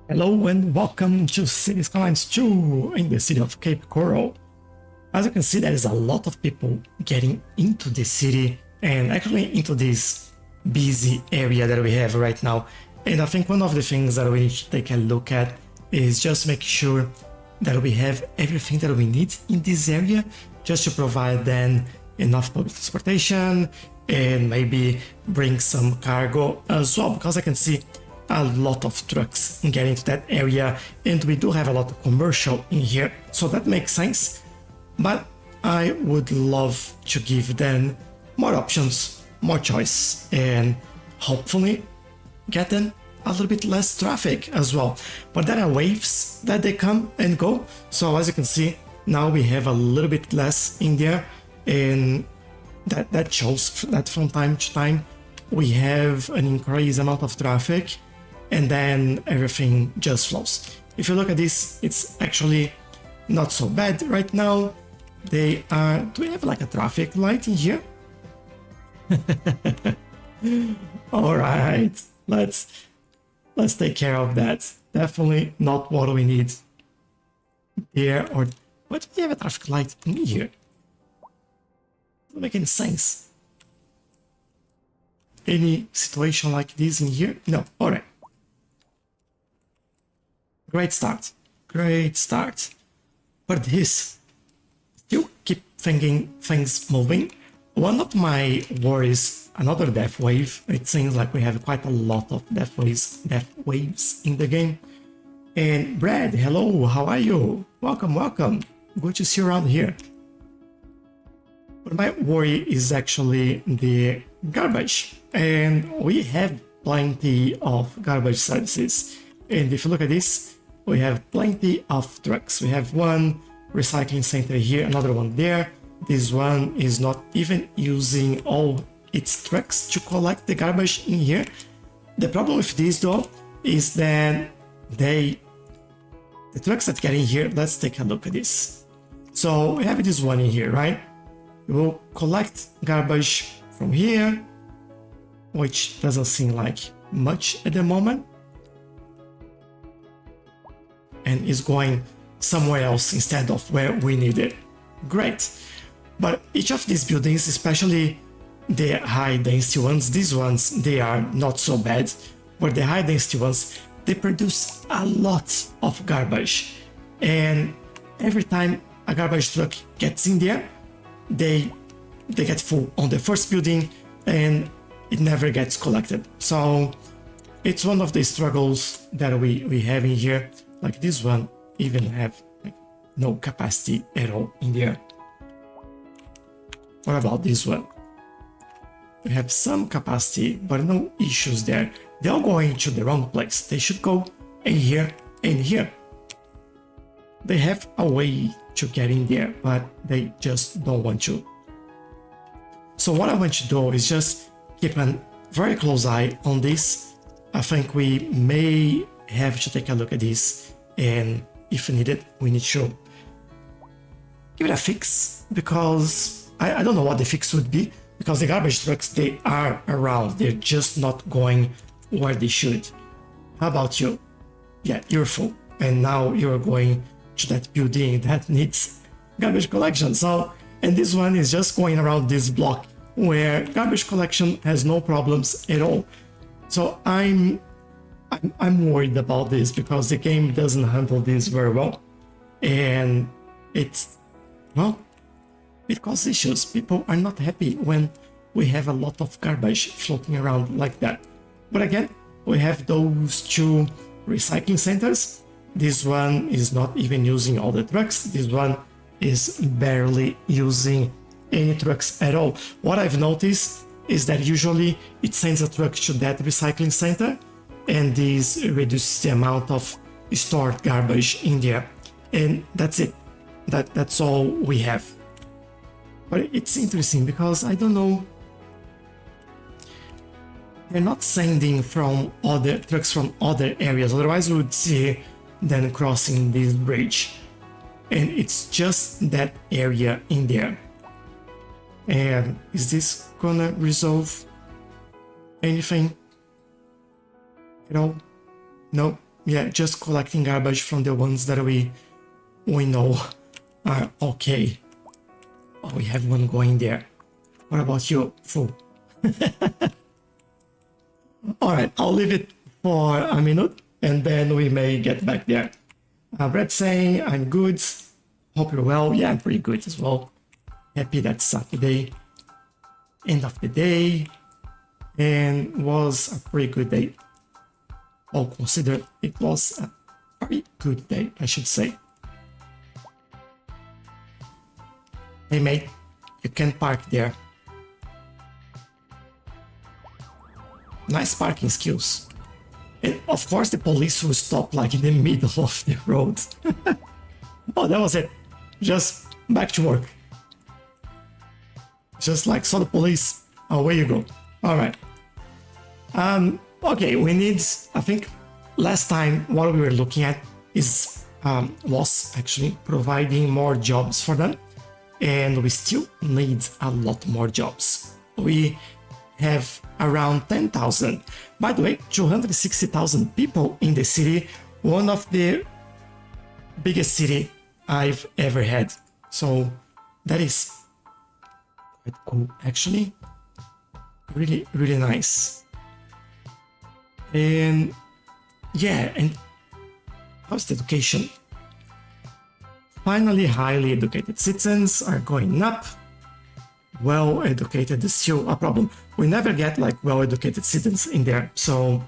Hello and welcome to Cities Skylines 2 in the city of Cape Coral. As you can see, there is a lot of people getting into the city and actually into this busy area that we have right now. And I think one of the things that we need to take a look at is just make sure that we have everything that we need in this area just to provide then enough public transportation and maybe bring some cargo as well, because I can see a lot of trucks getting to that area and we do have a lot of commercial in here, so that makes sense. But I would love to give them more options, more choice, and hopefully get them a little bit less traffic as well. But there are waves that they come and go, so as you can see now we have a little bit less in there, and that shows that from time to time we have an increased amount of traffic and then everything just flows. If you look at this, it's actually not so bad right now. Do we have like a traffic light in here? All right, let's take care of that. Definitely not what we need here. Or what, do we have a traffic light in here? Doesn't make any sense. Any situation like this in here? No. All right. Great start. Great start. But this, still keep thinking things moving. One of my worries, another death wave. It seems like we have quite a lot of death waves in the game. And Brad, hello, how are you? Welcome, welcome. Good to see you around here. But my worry is actually the garbage. And we have plenty of garbage services. And if you look at this, we have plenty of trucks. We have one recycling center here, another one there. This one is not even using all its trucks to collect the garbage in here. The problem with this though is that the trucks that get in here, let's take a look at this. So we have this one in here, right? We will collect garbage from here, which doesn't seem like much at the moment, and is going somewhere else instead of where we need it. Great. But each of these buildings, especially the high density ones, these ones, they are not so bad, but the high density ones, they produce a lot of garbage. And every time a garbage truck gets in there, they get full on the first building and it never gets collected. So it's one of the struggles that we have in here. Like this one even have like no capacity at all in there. What about this one? We have some capacity, but no issues there. They're all going to the wrong place. They should go in here and here. They have a way to get in there, but they just don't want to. So what I want to do is just keep a very close eye on this. I think we may have to take a look at this, and if needed, we need to give it a fix, because I don't know what the fix would be, because the garbage trucks, they are around, they're just not going where they should. How about you? Yeah, you're full, and now you're going to that building that needs garbage collection. So, and this one is just going around this block where garbage collection has no problems at all. So I'm worried about this, because the game doesn't handle this very well, and it's, well, it causes issues. People are not happy when we have a lot of garbage floating around like that. But again, we have those two recycling centers. This one is not even using all the trucks. This one is barely using any trucks at all. What I've noticed is that usually it sends a truck to that recycling center, and this reduces the amount of stored garbage in there. And that's it. That's all we have. But it's interesting because I don't know. They're not sending from other trucks from other areas. Otherwise, we would see them crossing this bridge. And it's just that area in there. And is this gonna resolve anything? You know, no, yeah, just collecting garbage from the ones that we know are okay. Oh, we have one going there. What about you, fool? Alright, I'll leave it for a minute and then we may get back there. Brett saying, I'm good. Hope you're well. Yeah, I'm pretty good as well. Happy that Saturday. End of the day. And was a pretty good day. All considered, it was a very good day, I should say. Hey mate, you can park there. Nice parking skills. And of course the police will stop like in the middle of the road. Oh, that was it. Just back to work. Just like saw the police, away you go. Alright. Okay, we need, I think last time what we were looking at was actually providing more jobs for them. And we still need a lot more jobs. We have around 10,000. By the way, 260,000 people in the city, one of the biggest city I've ever had. So that is quite cool, actually. Really, really nice. And yeah, and how's the education? Finally, highly educated citizens are going up. Well-educated is still a problem. We never get like well-educated citizens in there, so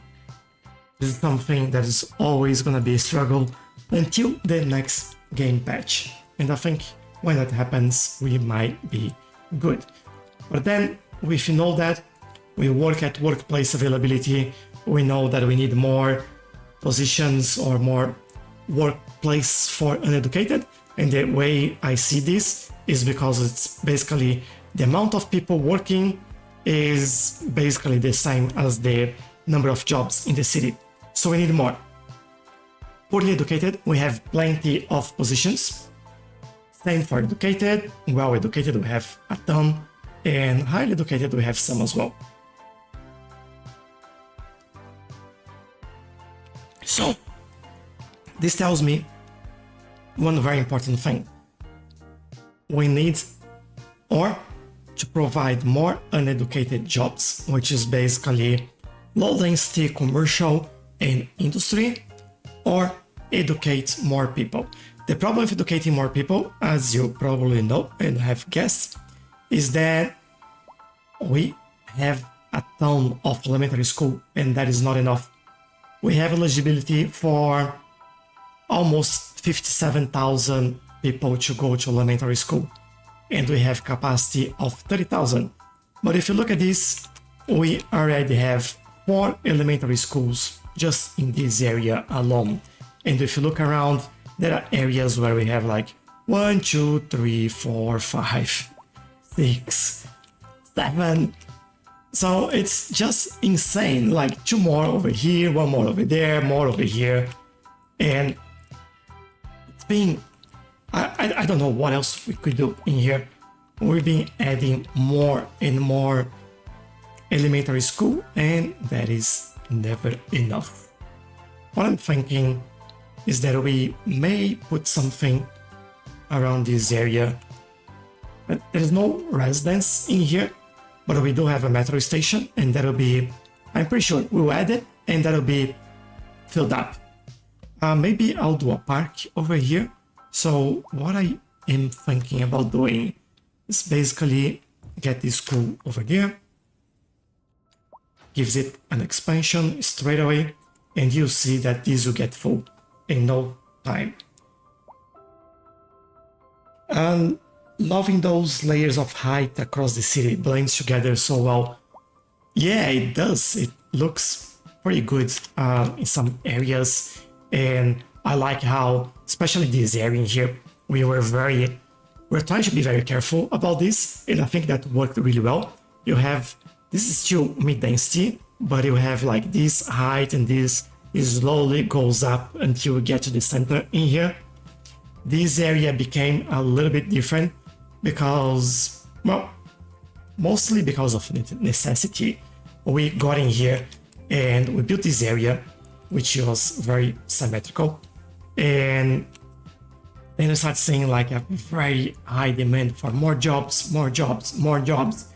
this is something that is always gonna be a struggle until the next game patch. And I think when that happens, we might be good. But then, if you know that, we work at workplace availability, we know that we need more positions or more workplace for uneducated. And the way I see this is because it's basically the amount of people working is basically the same as the number of jobs in the city. So we need more. Poorly educated, we have plenty of positions. Same for educated, well educated, we have a ton, and highly educated, we have some as well. So, this tells me one very important thing. We need or to provide more uneducated jobs, which is basically low density commercial and industry, or educate more people. The problem with educating more people, as you probably know and have guessed, is that we have a ton of elementary school and that is not enough. We have eligibility for almost 57,000 people to go to elementary school, and we have capacity of 30,000. But if you look at this, we already have 4 elementary schools just in this area alone. And if you look around, there are areas where we have like 1, 2, 3, 4, 5, 6, 7. So it's just insane, like 2 more over here, 1 more over there, more over here. And it's been, I don't know what else we could do in here. We've been adding more and more elementary school, and that is never enough. What I'm thinking is that we may put something around this area. There's no residence in here, but we do have a metro station, and that'll be, I'm pretty sure we'll add it, and that'll be filled up. Maybe I'll do a park over here. So what I am thinking about doing is basically get this school over there, gives it an expansion straight away, and you see that this will get full in no time. And loving those layers of height across the city, blends together so well. Yeah, it does. It looks pretty good in some areas, and I like how, especially this area in here, we're trying to be very careful about this, and I think that worked really well. You have, this is still mid-density, but you have like this height, and this slowly goes up until you get to the center in here. This area became a little bit different because, well, mostly because of necessity. We got in here and we built this area, which was very symmetrical. And then you start seeing like a very high demand for more jobs, more jobs, more jobs.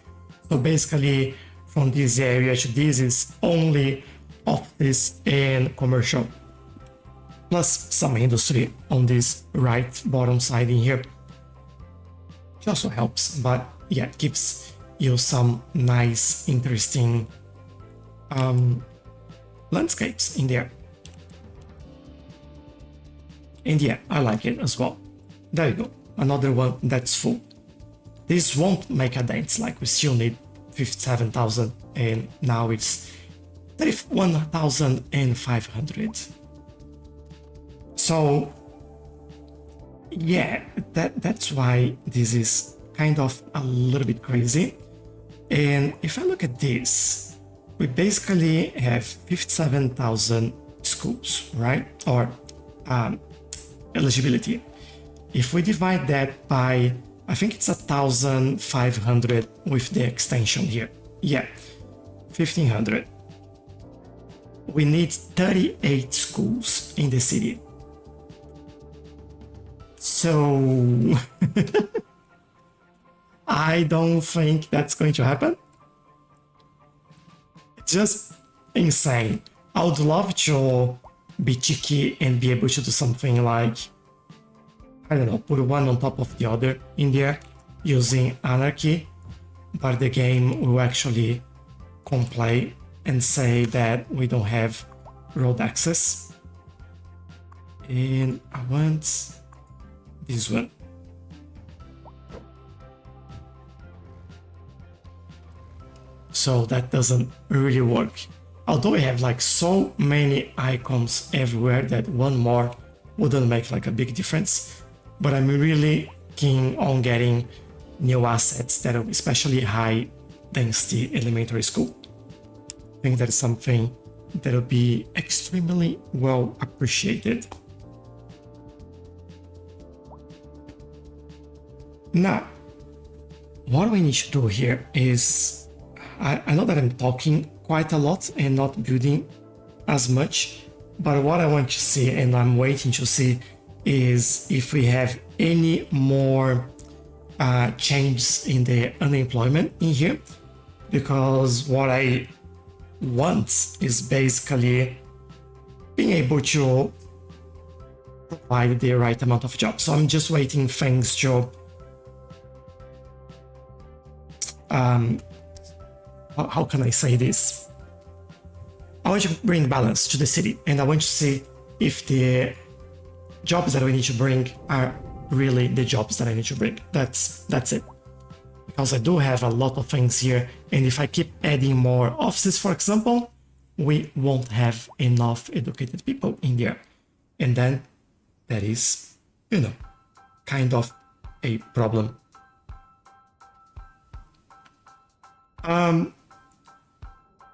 So basically from this area to this is only office and commercial, plus some industry on this right bottom side in here. It also helps, but yeah, it gives you some nice, interesting landscapes in there. And yeah, I like it as well. There you go, another one that's full. This won't make a dent, like we still need 57,000 and now it's 31,500. So yeah, that's why this is kind of a little bit crazy. And if I look at this, we basically have 57,000 schools, right? Or eligibility. If we divide that by, I think it's 1,500 with the extension here. Yeah, 1,500. We need 38 schools in the city. So I don't think that's going to happen. It's just insane. I would love to be cheeky and be able to do something like, I don't know, put one on top of the other in there using anarchy, but the game will actually comply and say that we don't have road access. And I want this one. So that doesn't really work. Although we have like so many icons everywhere that one more wouldn't make like a big difference. But I'm really keen on getting new assets that are especially high density elementary school. I think that is something that will be extremely well appreciated. Now, what we need to do here is, I know that I'm talking quite a lot and not building as much, but what I want to see and I'm waiting to see is if we have any more changes in the unemployment in here, because what I want is basically being able to provide the right amount of jobs. So I'm just waiting things to how can I say this? I want to bring balance to the city, and I want to see if the jobs that we need to bring are really the jobs that I need to bring. That's it. Because I do have a lot of things here, and if I keep adding more offices, for example, we won't have enough educated people in there. And then that is, you know, kind of a problem.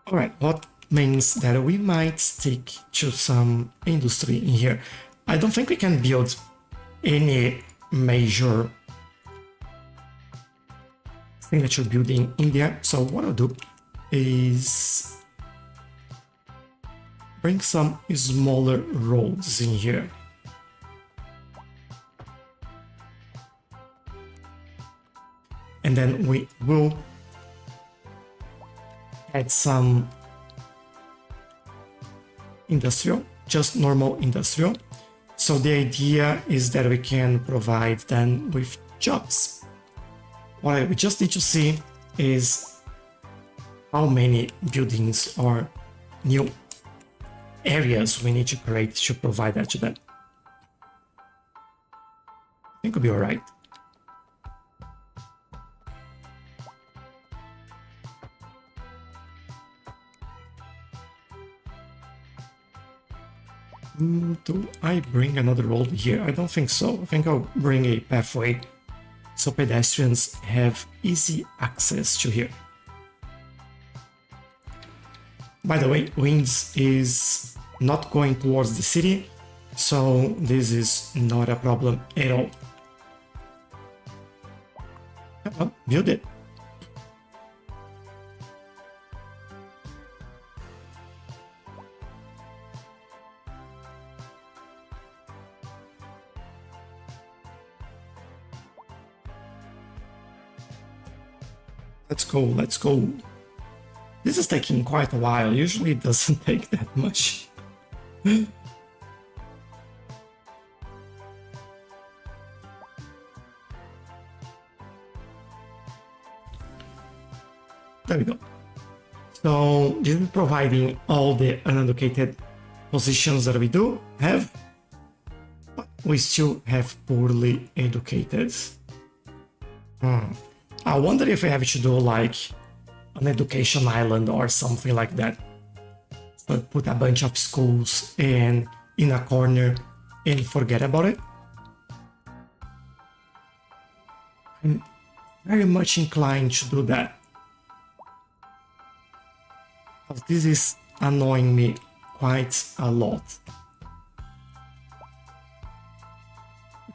All right, what means that we might stick to some industry in here. I don't think we can build any major thing that you're building in there. So what I'll do is bring some smaller roads in here. And then we will add some industrial, just normal industrial. So the idea is that we can provide them with jobs. What we just need to see is how many buildings or new areas we need to create to provide that to them. I think it'll be all right. Do I bring another road here? I don't think so. I think I'll bring a pathway so pedestrians have easy access to here. By the way, Winds is not going towards the city, so this is not a problem at all. Oh, build it. Let's go, let's go. This is taking quite a while. Usually it doesn't take that much. There we go. So this is providing all the unallocated positions that we do have, but we still have poorly educated. I wonder if we have to do like an education island or something like that. So put a bunch of schools in a corner and forget about it. I'm very much inclined to do that. This is annoying me quite a lot.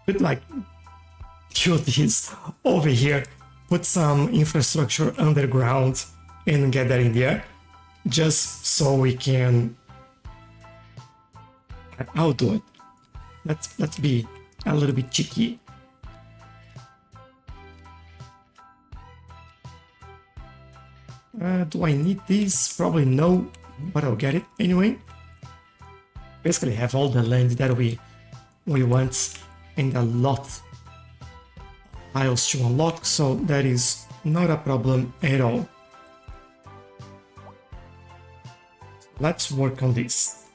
Could like do this over here, put some infrastructure underground and get that in there, just so we can. I'll do it. Let's be a little bit cheeky. Do I need this? Probably no, but I'll get it anyway. Basically have all the land that we want and a lot of tiles to unlock, so that is not a problem at all. Let's work on this.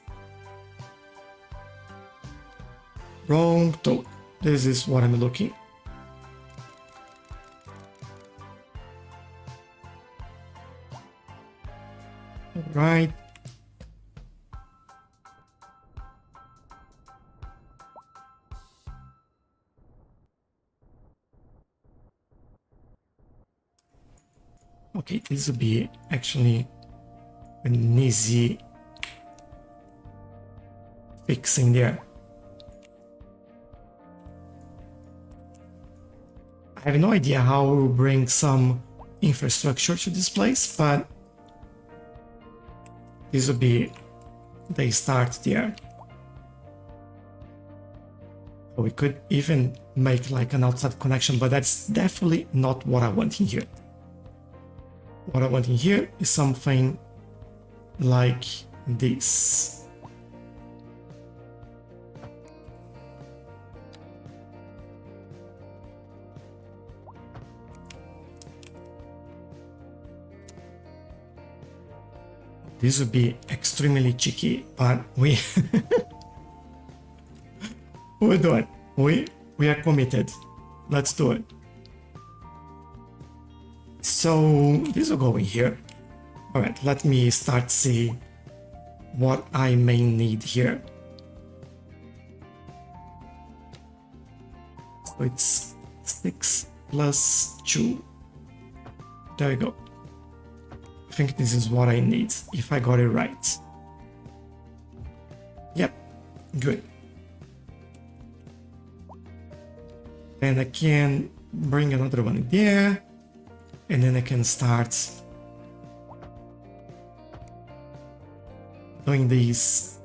Wrong tool. This is what I'm looking. Right. Okay, this will be actually an easy fixing there. I have no idea how we'll bring some infrastructure to this place, but this will be the start there. We could even make like an outside connection, but that's definitely not what I want in here. What I want in here is something like this. This would be extremely cheeky, but we we'll do it. We are committed. Let's do it. So this will go in here. All right, let me start see what I may need here. So it's 6 plus 2. There we go. I think this is what I need, if I got it right. Yep, good. And I can bring another one there, and then I can start doing this,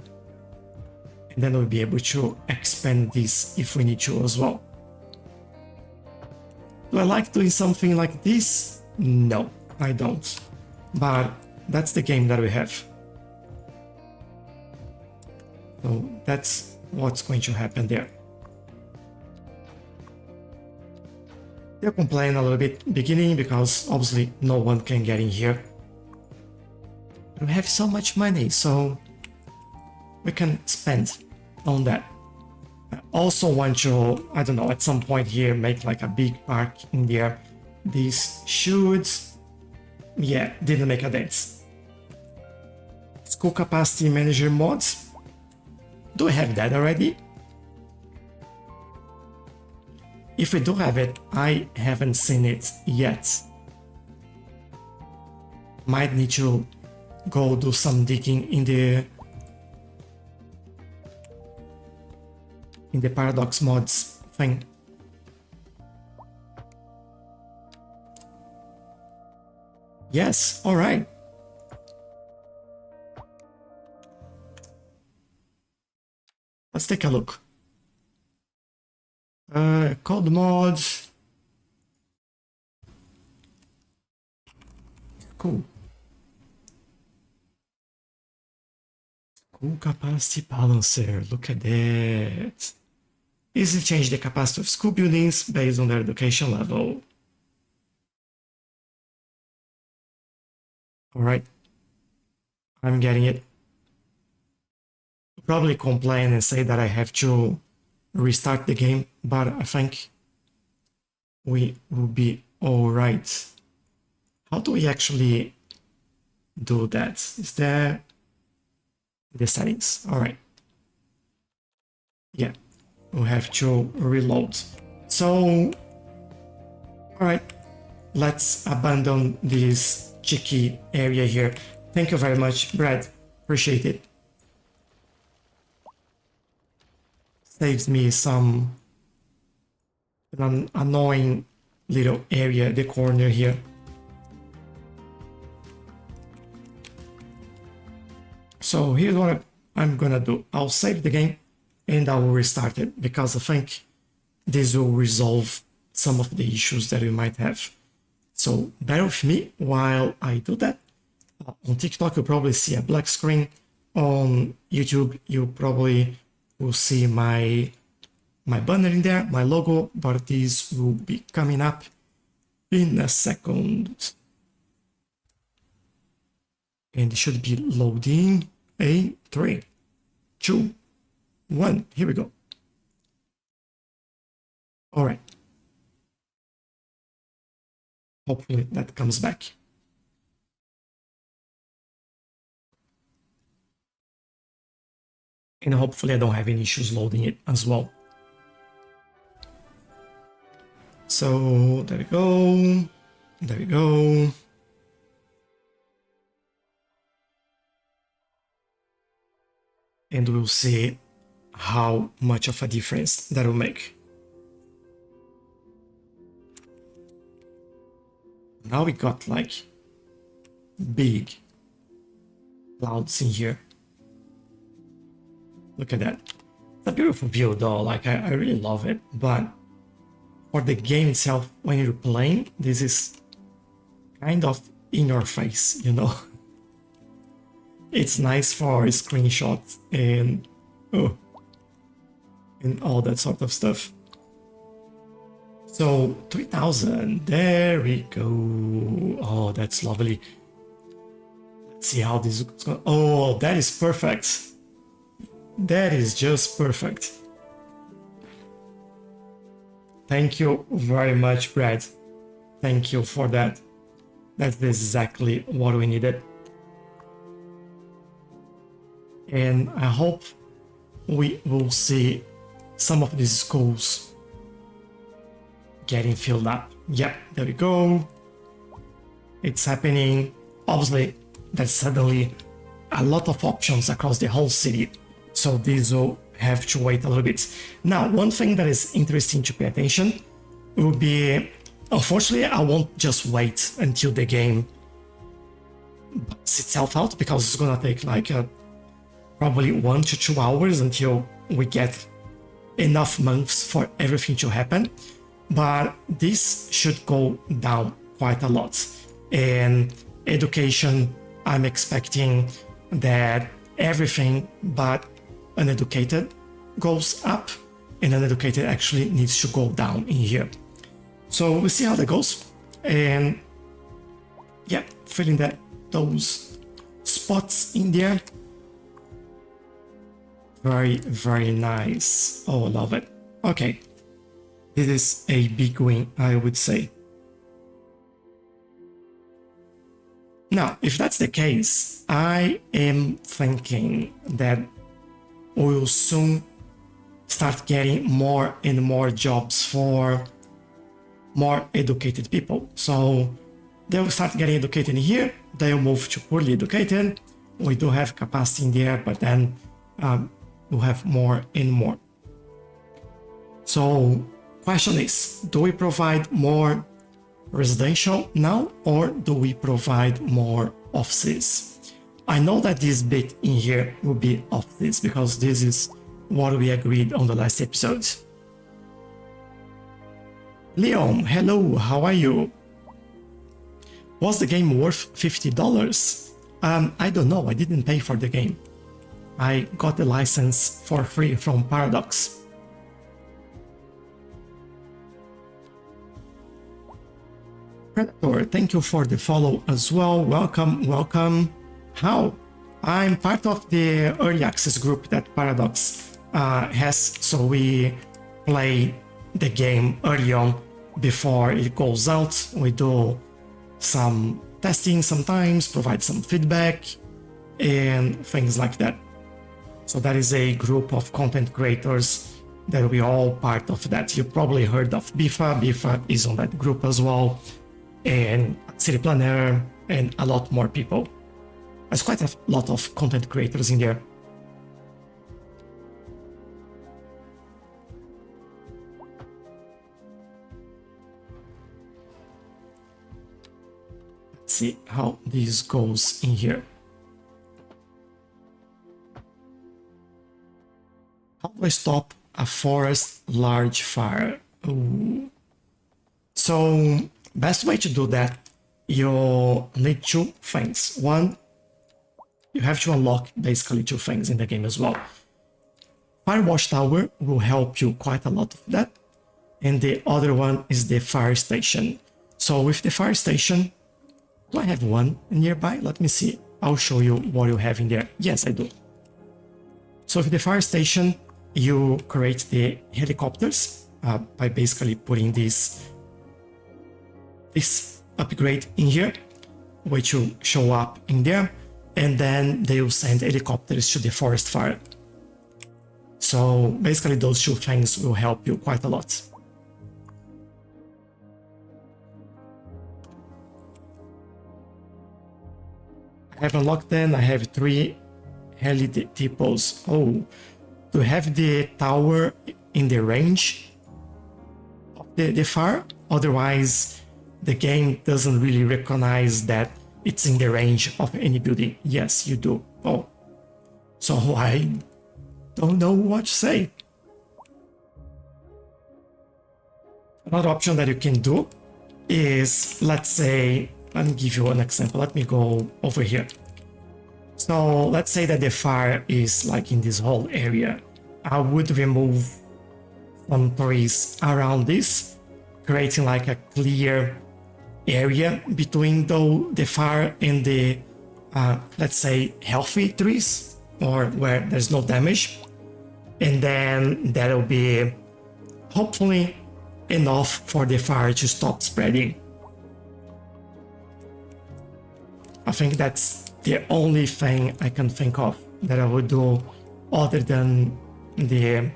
and then we'll be able to expand this if we need to as well. Do I like doing something like this? No, I don't. But that's the game that we have. So that's what's going to happen there. They're complaining a little bit beginning because obviously no one can get in here. We have so much money, so we can spend on that. I also want to, I don't know, at some point here make like a big park in there. This should, yeah, didn't make a dent. School capacity manager mods. Do we have that already? If we do have it, I haven't seen it yet. Might need to go do some digging in the paradox mods thing. Yes, all right. Let's take a look. Code mods. Cool. School capacity balancer. Look at that. Easily change the capacity of school buildings based on their education level. Alright. I'm getting it. Probably complain and say that I have to restart the game, but I think we will be alright. How do we actually do that? Is there the settings? Alright. Yeah, we'll have to reload. So, alright, let's abandon this cheeky area here. Thank you very much, Brad. Appreciate it. Saves me some an annoying little area, the corner here. So here's what I'm gonna do. I'll save the game and I will restart it because I think this will resolve some of the issues that we might have. So bear with me while I do that. On TikTok, you'll probably see a black screen. On YouTube, you probably will see my banner in there, my logo, but this will be coming up in a second. And it should be loading in 3, 2, 1. Here we go. All right. Hopefully that comes back. And hopefully I don't have any issues loading it as well. So there we go. There we go. And we'll see how much of a difference that will make. Now we got like big clouds in here. Look at that. It's a beautiful view though, like I really love it, but for the game itself, when you're playing, this is kind of in your face, you know? It's nice for screenshots and all that sort of stuff. So 3000, there we go. Oh, that's lovely. Let's see how this is going. Oh, that is perfect. That is just perfect. Thank you very much, Brad. Thank you for that. That's exactly what we needed. And I hope we will see some of these schools getting filled up. Yep, there we go. It's happening. Obviously, there's suddenly a lot of options across the whole city. So these will have to wait a little bit. Now, one thing that is interesting to pay attention will be, unfortunately, I won't just wait until the game bugs itself out because it's gonna take like probably 1 to 2 hours until we get enough months for everything to happen. But this should go down quite a lot. And education, I'm expecting that everything but uneducated goes up, and uneducated actually needs to go down in here. So we'll see how that goes. And yeah, filling those spots in there. Very, very nice. Oh, I love it. Okay. This is a big win, I would say. Now, if that's the case, I am thinking that we'll soon start getting more and more jobs for more educated people. So they'll start getting educated in here, they'll move to poorly educated. We do have capacity in there, but then we'll have more and more. So question is, do we provide more residential now, or do we provide more offices? I know that this bit in here will be offices because this is what we agreed on the last episode. Leon, hello, how are you? Was the game worth $50? I don't know, I didn't pay for the game. I got the license for free from Paradox. Predator, thank you for the follow as well. Welcome, welcome. How? I'm part of the early access group that Paradox has, so we play the game early on before it goes out. We do some testing sometimes, provide some feedback, and things like that. So that is a group of content creators that we all part of that. You probably heard of Bifa. Bifa is on that group as well, and City Planner, and a lot more people. There's quite a lot of content creators in there. Let's see how this goes in here. How do I stop a forest large fire? Ooh. So, best way to do that, you need two things. One, you have to unlock basically two things in the game as well. Fire Watchtower will help you quite a lot of that. And the other one is the fire station. So with the fire station, do I have one nearby? Let me see. I'll show you what you have in there. Yes, I do. So with the fire station, you create the helicopters by basically putting this upgrade in here, which will show up in there, and then they will send helicopters to the forest fire. So basically those two things will help you quite a lot. I have unlocked them. I have 3 heli depots. Oh, to have the tower in the range of the fire, otherwise the game doesn't really recognize that it's in the range of any building. Yes, you do. Oh, so I don't know what to say. Another option that you can do is, let's say, let me give you an example. Let me go over here. So let's say that the fire is like in this whole area. I would remove some trees around this, creating like a clear area between the fire and the, let's say, healthy trees, or where there's no damage. And then that'll be hopefully enough for the fire to stop spreading. I think that's the only thing I can think of that I would do other than the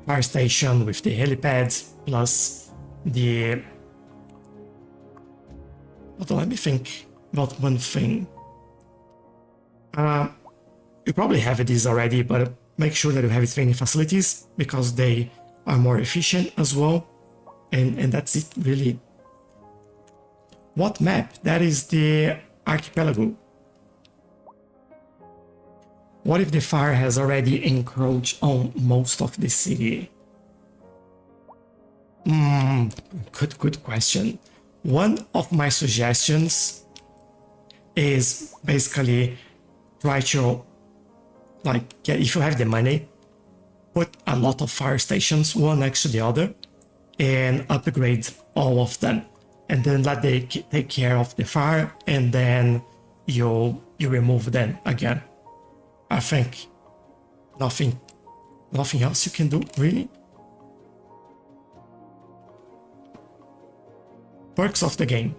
fire station with the helipad plus the... Hold on, let me think about one thing. You probably have this already, but make sure that you have training facilities because they are more efficient as well. And that's it, really. What map? That is the archipelago. What if the fire has already encroached on most of the city? Good question. One of my suggestions is basically try to, if you have the money, put a lot of fire stations one next to the other and upgrade all of them. And then let they take care of the fire, and then you remove them again. I think nothing else you can do, really. Perks of the game.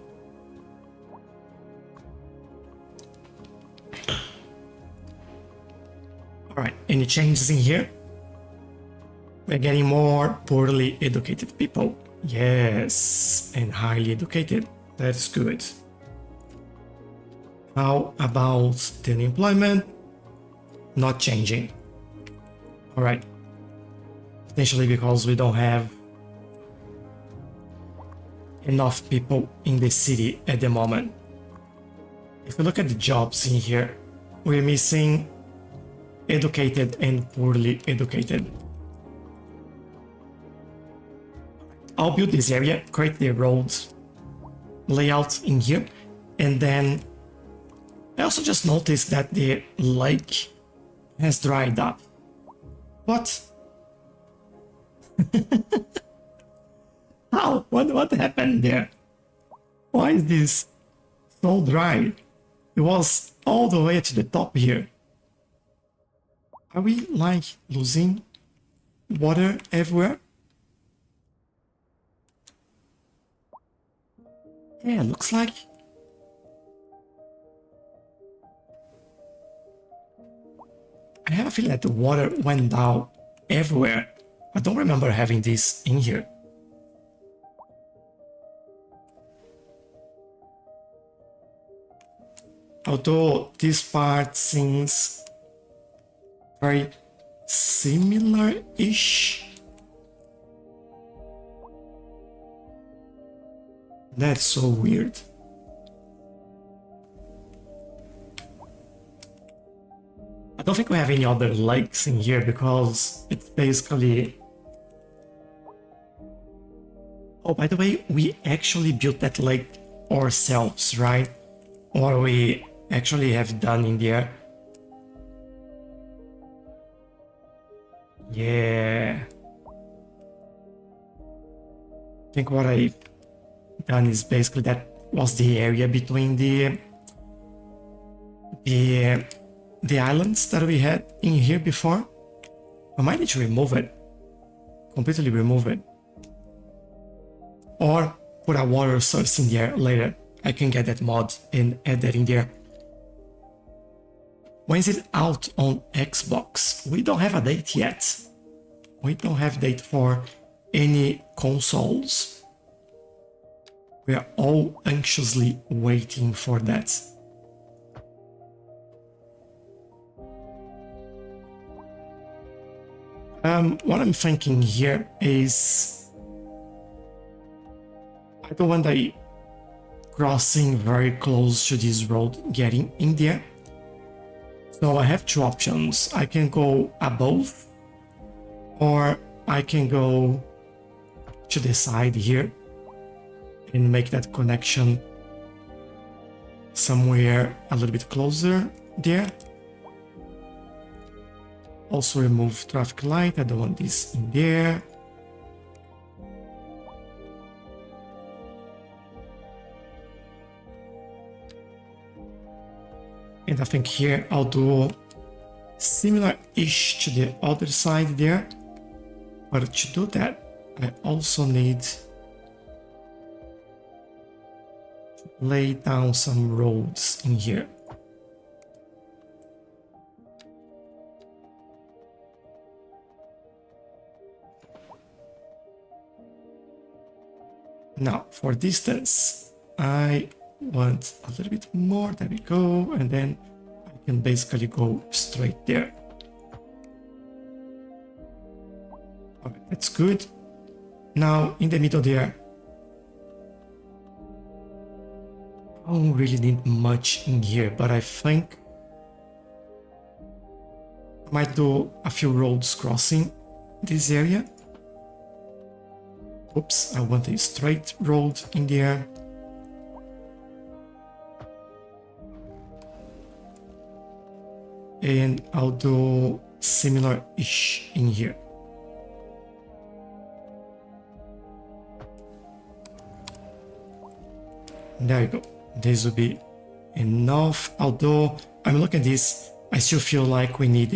Alright, any changes in here? We're getting more poorly educated people. Yes, and highly educated. That's good. How about the unemployment? Not changing. Alright. Potentially because we don't have enough people in the city at the moment. If you look at the jobs in here, we're missing educated and poorly educated. I'll build this area, create the roads, layout in here. And then I also just noticed that the lake has dried up. What? How? What happened there? Why is this so dry? It was all the way to the top here. Are we like losing water everywhere? Yeah, looks like. I have a feeling that the water went down everywhere. I don't remember having this in here. Although this part seems very similar-ish. That's so weird. I don't think we have any other lakes in here because it's basically... Oh, by the way, we actually built that lake ourselves, right? Or we actually have done in there. Yeah. I think what I've done is basically that was the area between the islands that we had in here before. I might need to remove it. Completely remove it. Or put a water source in there later. I can get that mod and add that in there. When is it out on Xbox? We don't have a date yet. We don't have date for any consoles. We are all anxiously waiting for that. What I'm thinking here is I don't want the crossing very close to this road getting in there. So I have two options. I can go above or I can go to the side here and make that connection somewhere a little bit closer there. Also remove traffic light. I don't want this in there. And I think here I'll do similar-ish to the other side there. But to do that, I also need to lay down some roads in here. Now, for distance, I want a little bit more. There we go. And then I can basically go straight there. Okay, that's good. Now, in the middle there, I don't really need much in here, but I think I might do a few roads crossing this area. Oops, I want a straight road in there. And I'll do similar-ish in here. There you go. This will be enough. Although I'm looking at this, I still feel like we need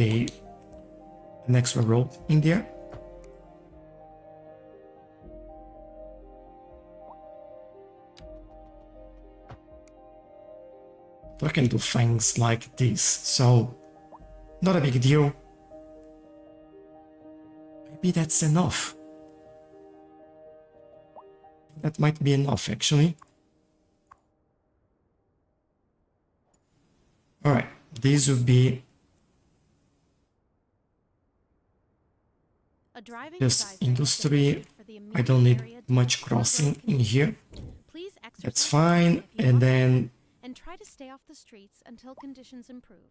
an extra road in there. So I can do things like this, so not a big deal. Maybe that's enough. That might be enough, actually. Alright, this will be just industry. I don't need much crossing in here. That's fine, and then and try to stay off the streets until conditions improve.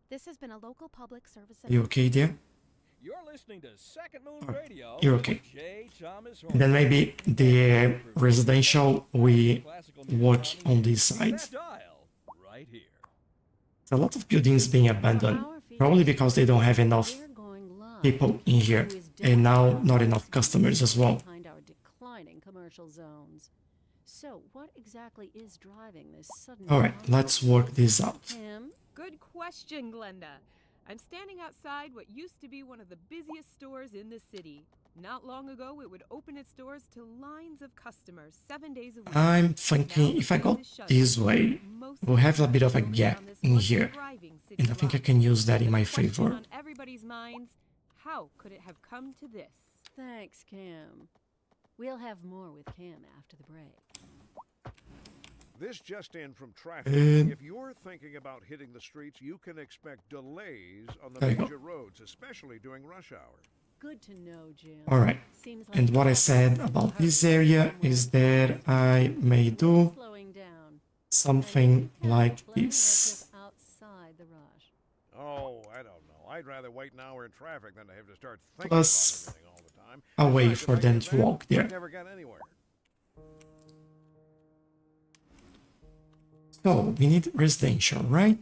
This has been a local public service. You okay there? You're listening to Second Moon Radio. You're okay. And then maybe the residential we work on this side. That dial right here. A lot of buildings being abandoned, probably because they don't have enough We're going live. people in here, Who is and now down not enough customers as well. behind our declining commercial zones. So, what exactly is driving this sudden? All right, let's work this out. Him? Good question, Glenda. I'm standing outside what used to be one of the busiest stores in the city. Not long ago, it would open its doors to lines of customers 7 days a week. I'm thinking if I go this way, we'll have a bit of a gap in here, and I think I can use that in my favor. On everybody's minds, how could it have come to this? Thanks, Cam. We'll have more with Cam after the break. This just in from traffic. Um, If you're thinking about hitting the streets, you can expect delays on the There you go. major roads, especially during rush hour. Good to know, Jim. All right, Seems like and what I said about this area is that I may do slowing down. something like Plenty of this. us outside the rush. Oh, I don't know. I'd rather wait an hour in traffic than to have to start thinking Plus, about everything all the time. a way Besides, for if I them did to that, walk there. I'd never get anywhere. So we need residential, right?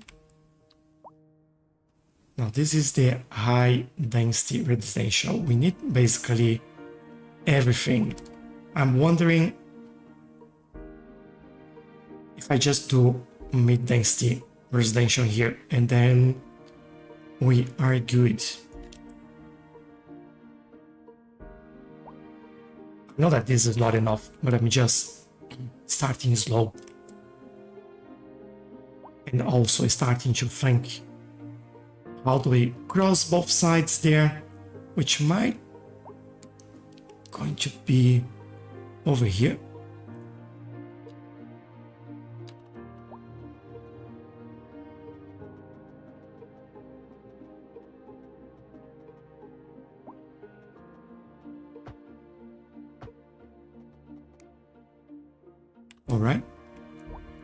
Now this is the high density residential. We need basically everything. I'm wondering if I just do mid density residential here and then we are good. I know that this is not enough, but I'm just starting slow. And also starting to think, how do we cross both sides there, which might going to be over here. All right,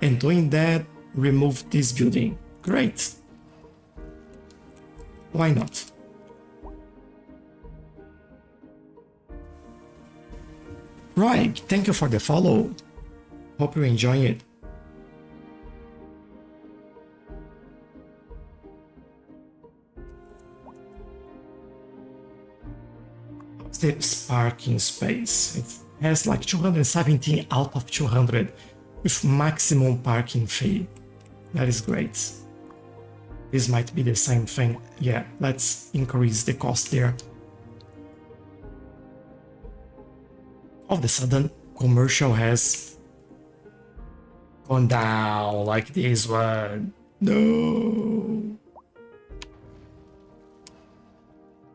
and doing that, remove this building. Great. Why not? Right, thank you for the follow. Hope you enjoy it. What's the parking space? It has like 217 out of 200 with maximum parking fee. That is great. This might be the same thing. Yeah, let's increase the cost there. All of a sudden, commercial has gone down like this one. No.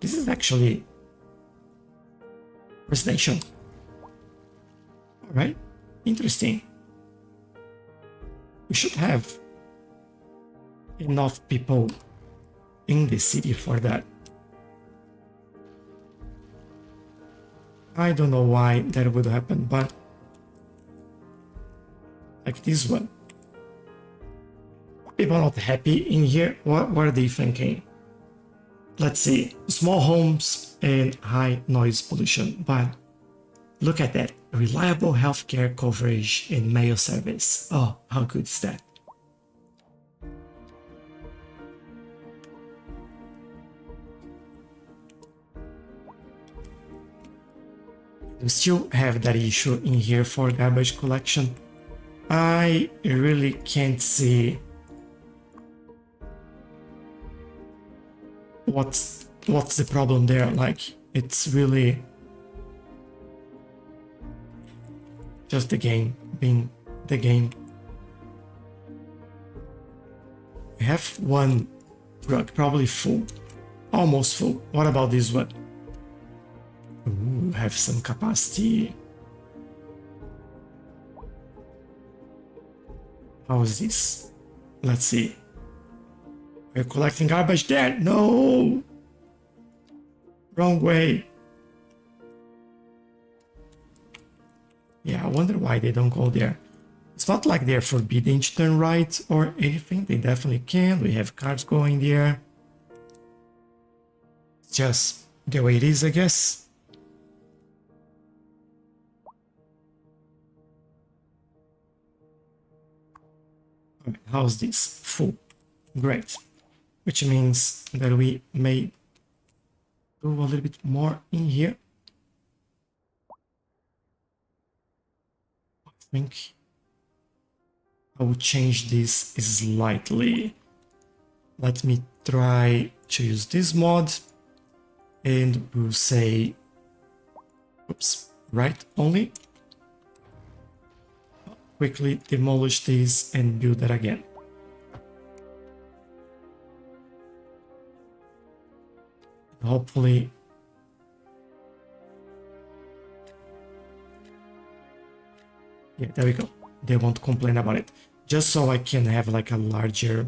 This is actually residential. All right, interesting. We should have enough people in the city for that. I don't know why that would happen, but like this one. People are not happy in here. What are they thinking? Let's see. Small homes and high noise pollution. But look at that. Reliable healthcare coverage and mail service. Oh, how good is that? We still have that issue in here for garbage collection. I really can't see what's the problem there. Like, it's really just the game being the game. We have one truck probably full, almost full. What about this one? Ooh, have some capacity. How is this? Let's see. We're collecting garbage there. No! Wrong way. Yeah, I wonder why they don't go there. It's not like they're forbidden to turn right or anything. They definitely can. We have cars going there. It's just the way it is, I guess. Alright, how's this? Full. Great. Which means that we may do a little bit more in here. I think I will change this slightly. Let me try to use this mod and we'll say, oops, right only. Quickly demolish this and build that again. Hopefully yeah, there we go. They won't complain about it. Just so I can have like a larger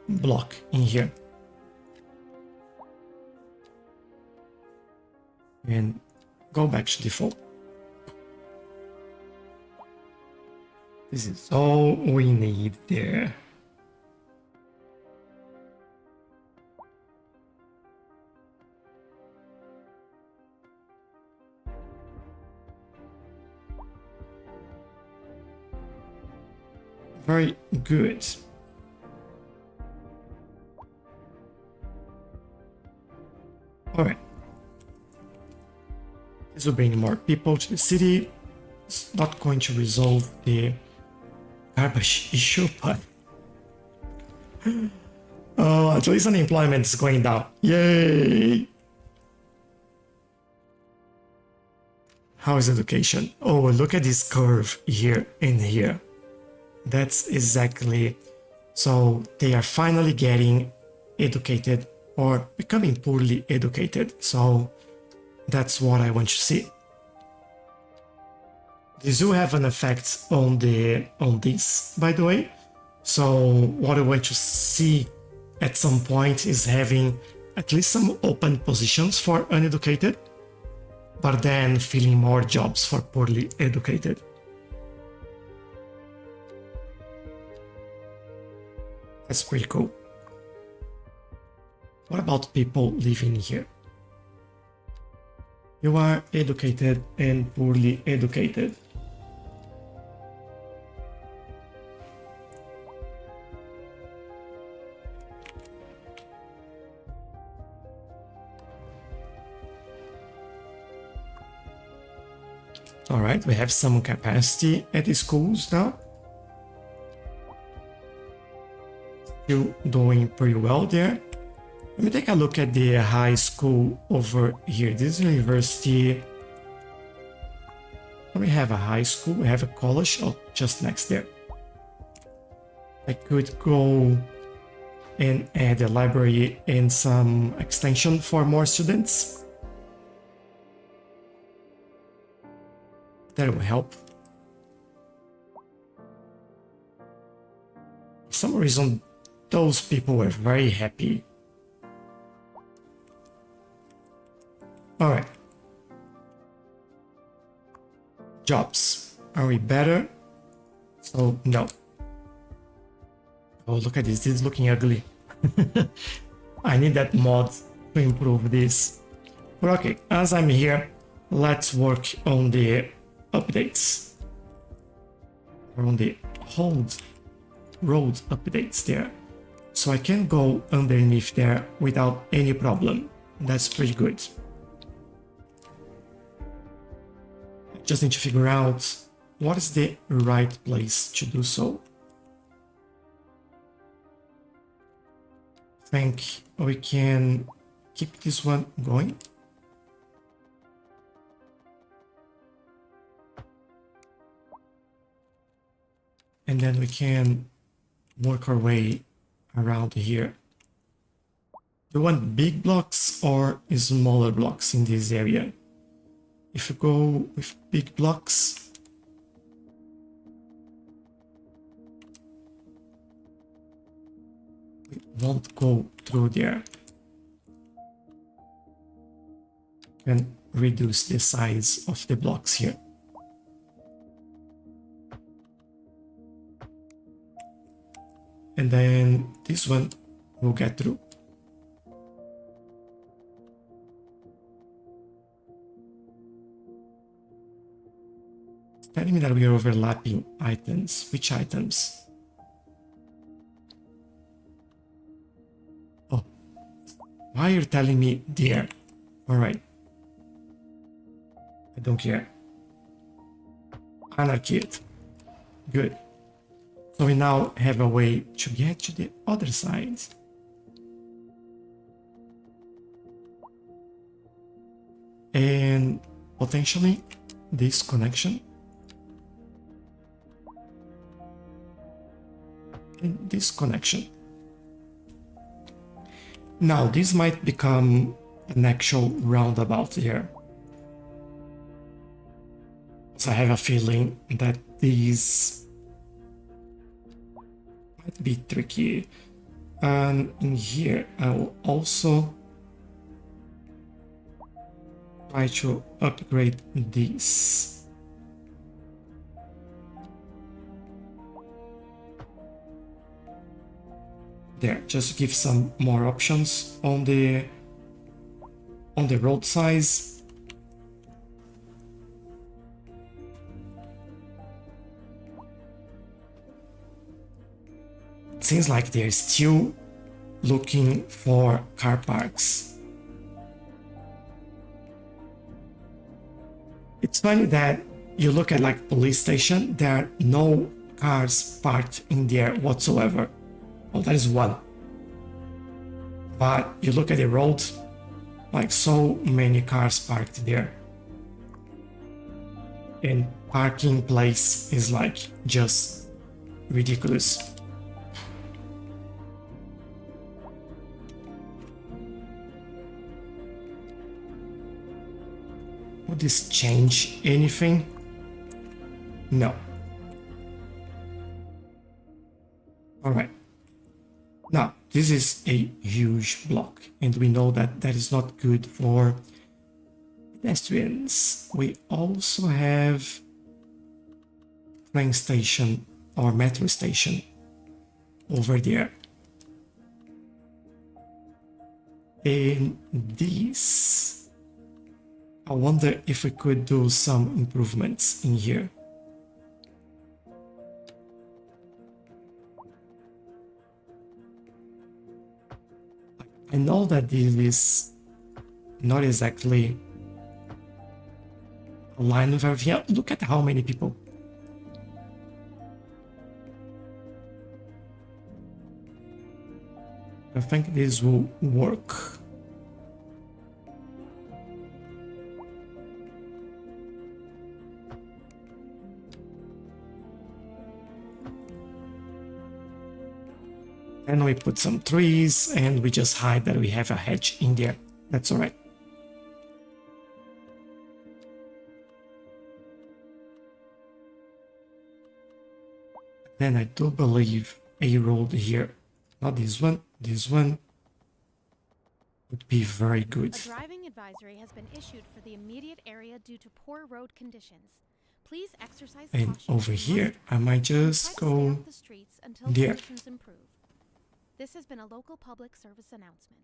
block in here. And go back to default. This is all we need there. Very good. Alright. This will bring more people to the city. It's not going to resolve the garbage issue, but oh, at least unemployment is going down. Yay! How is education? Oh, look at this curve here and here. That's exactly, so they are finally getting educated or becoming poorly educated. So that's what I want to see. This will have an effect on this, by the way. So what I want to see at some point is having at least some open positions for uneducated, but then filling more jobs for poorly educated. That's pretty cool. What about people living here? You are educated and poorly educated. All right, we have some capacity at the schools now. Still doing pretty well there. Let me take a look at the high school over here. This university. We have a high school, we have a college, oh, just next there. I could go and add a library and some extension for more students. That will help. For some reason, those people were very happy. All right. Jobs. Are we better? So, no. Oh, look at this. This is looking ugly. I need that mod to improve this. But okay, as I'm here, let's work on the updates. Or on the road updates there. So I can go underneath there without any problem. That's pretty good. Just need to figure out what is the right place to do so. I think we can keep this one going. And then we can work our way around here. Do you want big blocks or smaller blocks in this area? If you go with big blocks, we won't go through there. Can reduce the size of the blocks here. And then this one will get through. Telling me that we are overlapping items. Which items? Why are you telling me there? Alright. I don't care. Anarchy it. Good. So we now have a way to get to the other side. And potentially this connection. And this connection. Now this might become an actual roundabout here. So I have a feeling that these might be tricky. And in here I will also try to upgrade this. There, just to give some more options on the road size. Seems like they're still looking for car parks. It's funny that you look at like police station, there are no cars parked in there whatsoever. Oh, that is one. But you look at the road, like so many cars parked there. And parking place is like just ridiculous. Would this change anything? No. Alright. Now, this is a huge block, and we know that that is not good for pedestrians. We also have train station or metro station over there. And this, I wonder if we could do some improvements in here. I know that this is not exactly aligned with everything. Look at how many people. I think this will work. And we put some trees and we just hide that we have a hedge in there. That's all right. Then I do believe a road here. Not this one. This one would be very good. A driving advisory has been issued for the immediate area due to poor road conditions. Please exercise And caution over and here, must I might try to just stay go off the streets until there. conditions improve. This has been a local public service announcement.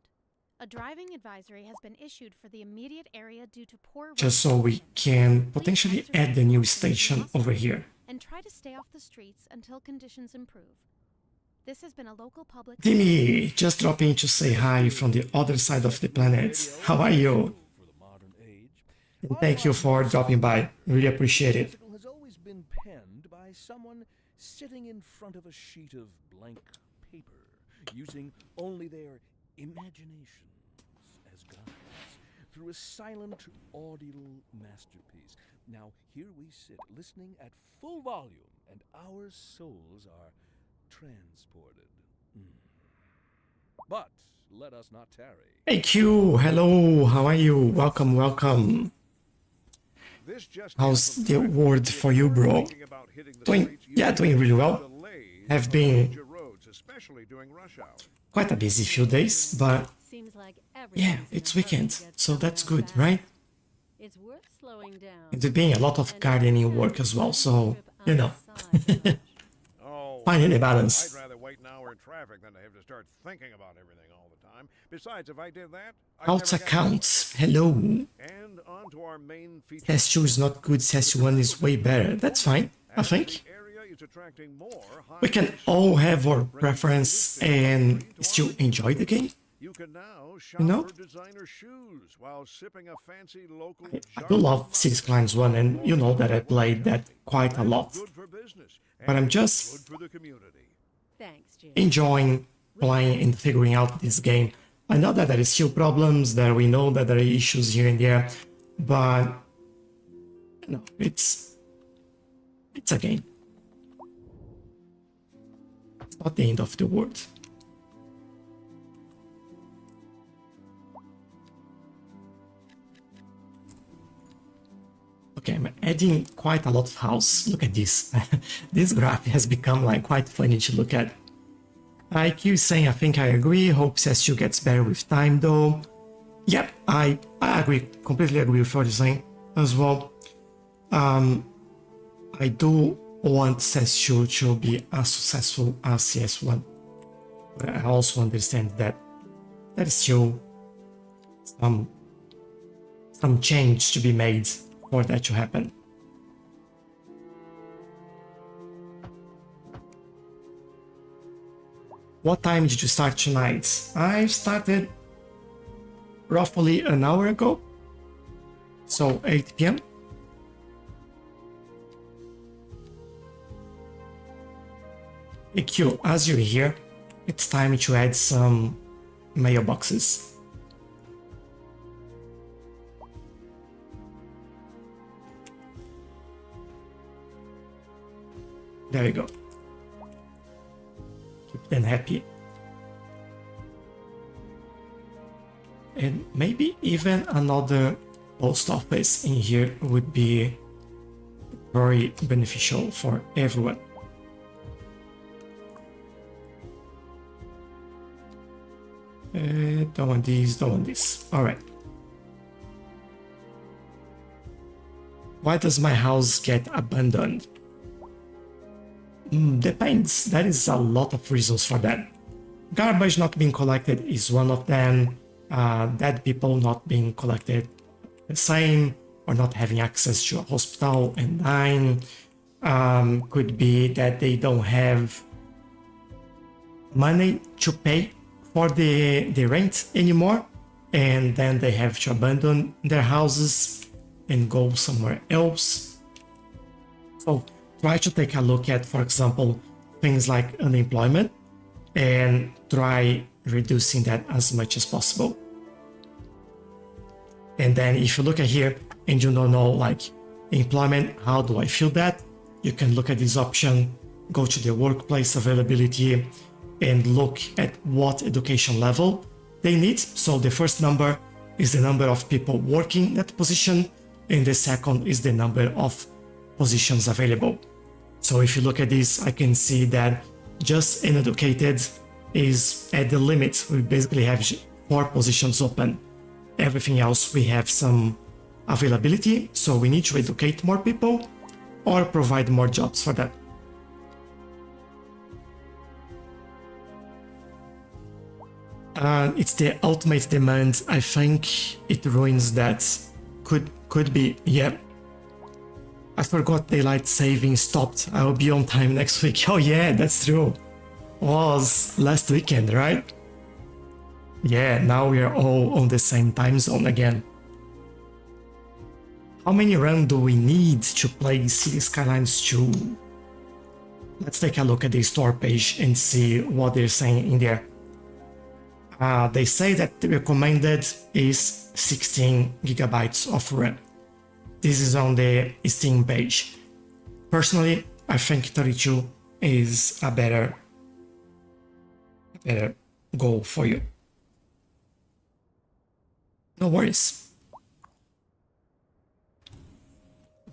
A driving advisory has been issued for the immediate area due to poor road just so we conditions. can Please potentially exercise add the new caution and station must over here. And try to stay off the streets until conditions improve. This has been a local public Timmy, just dropping to say hi from the other side of the planet. How are you? For the modern age, And thank you for dropping by. Really appreciate it. bicycle has always been penned by someone sitting in front of a sheet of blank paper, using only their imaginations as guides through a silent audial masterpiece. Now here we sit, listening at full volume, and our souls are transported. But let us not tarry. Hey Q, hello, how are you? Welcome, welcome. This just How's in the from word for you, bro? thinking about hitting the Doing, streets yeah, usually doing really well. delays Have on been major roads, especially during rush hour. quite a busy few days, but Seems like yeah, everyone's in it's a hurry weekend, to get so that's somewhere good, fast. right? It's worth slowing down. And there's been a lot of gardening work as well, so, you know, Oh, finding a I'd balance. rather wait an hour in traffic than to have to start thinking about everything all the time. Besides, if I did that, I'd Alt never get accounts, hello. going. And on to our main feature. Test 2 is not good, Test 1 is way better. That's fine, I As think. the area is attracting more We can high-end all shoppers, have our bringing preference this and to our still enjoy the game. You can now shop You know? for designer shoes while sipping a fancy local I do love Cities Skylines 1, and you know that I played that quite a lot. Good for business, But I'm and just good for the community. Thanks, Jim. enjoying playing and figuring out this game. I know that there is still problems, that we know that there are issues here and there, but you know, it's a game. It's not the end of the world. Okay, I'm adding quite a lot of house. Look at this. This graph has become like quite funny to look at. IQ saying, I think I agree. Hope CS2 gets better with time though. Yep, I agree. Completely agree with what you're saying as well. I do want CS2 to be as successful as CS1. But I also understand that there is still some change to be made for that to happen. What time did you start tonight? I started roughly an hour ago, so 8 p.m. EQ, as you're here, it's time to add some mailboxes. There you go. Keep them happy. And maybe even another post office in here would be very beneficial for everyone. Don't want these, don't want this. Alright. Why does my house get abandoned? Depends. There is a lot of reasons for that. Garbage not being collected is one of them. Dead people not being collected the same, or not having access to a hospital and dying. Could be that they don't have money to pay for the rent anymore, and then they have to abandon their houses and go somewhere else. So try to take a look at, for example, things like unemployment and try reducing that as much as possible. And then if you look at here and you don't know like employment, how do I feel that? You can look at this option, go to the workplace availability and look at what education level they need. So the first number is the number of people working that position, and the second is the number of positions available. So if you look at this, I can see that just uneducated is at the limit. We basically have 4 positions open. Everything else we have some availability, so we need to educate more people or provide more jobs for that. It's the ultimate demand. I think it ruins that. Could be, yeah. I forgot daylight saving stopped. I will be on time next week. Oh yeah, that's true. Was last weekend, right? Yeah, now we are all on the same time zone again. How many runs do we need to play Cities Skylines 2? Let's take a look at the store page and see what they're saying in there. They say that the recommended is 16 gigabytes of RAM. This is on the Steam page. Personally, I think 32 is a better goal for you. No worries.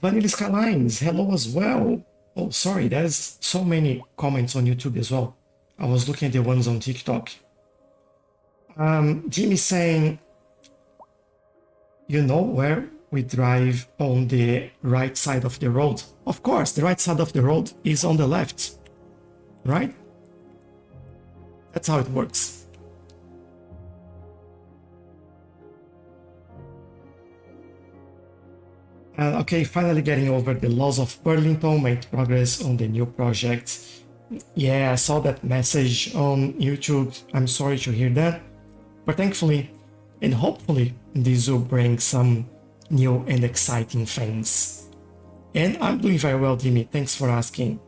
Vanilla Skylines, hello as well. Oh, sorry, there's so many comments on YouTube as well. I was looking at the ones on TikTok. Jimmy saying, you know where we drive on the right side of the road? Of course, the right side of the road is on the left, right? That's how it works. Okay, finally getting over the loss of Burlington, made progress on the new project. Yeah, I saw that message on YouTube. I'm sorry to hear that. But thankfully and hopefully this will bring some new and exciting things. And I'm doing very well, Dimi. Thanks for asking.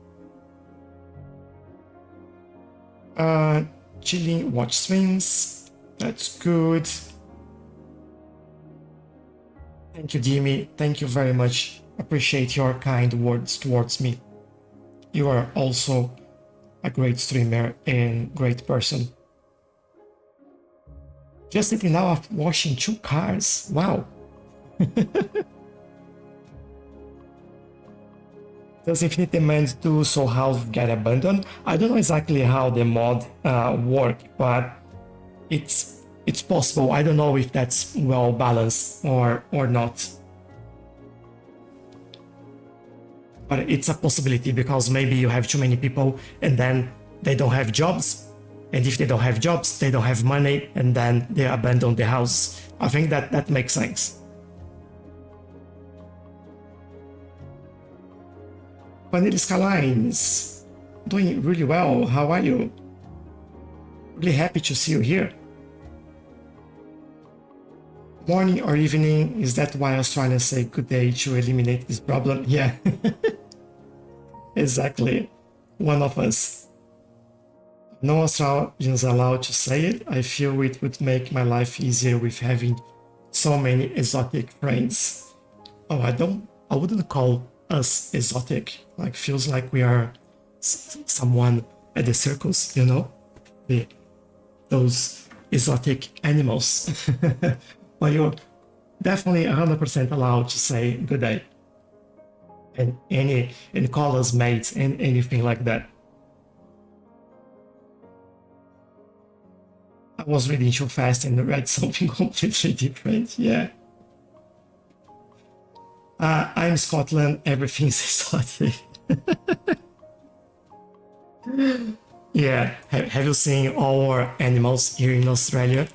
Chilling, watch swings. That's good. Thank you, Dimi. Thank you very much. Appreciate your kind words towards me. You are also a great streamer and great person. Just thinking now of washing 2 cars. Wow. Does Infinite Demand do so house get abandoned? I don't know exactly how the mod work, but it's possible. I don't know if that's well balanced or not. But it's a possibility because maybe you have too many people and then they don't have jobs. And if they don't have jobs, they don't have money and then they abandon the house. I think that makes sense. Cities Skylines, doing really well. How are you? Really happy to see you here. Morning or evening, is that why I was trying to say good day to eliminate this problem? Yeah, exactly. One of us. No Australians allowed to say it. I feel it would make my life easier with having so many exotic friends. Oh, I wouldn't call us exotic. Like, feels like we are someone at the circus, you know? Those exotic animals. But you're definitely 100% allowed to say good day. And call us mates and anything like that. I was reading too fast and read something completely different. Yeah. I'm Scotland. Everything's exotic. Yeah. Have you seen our animals here in Australia?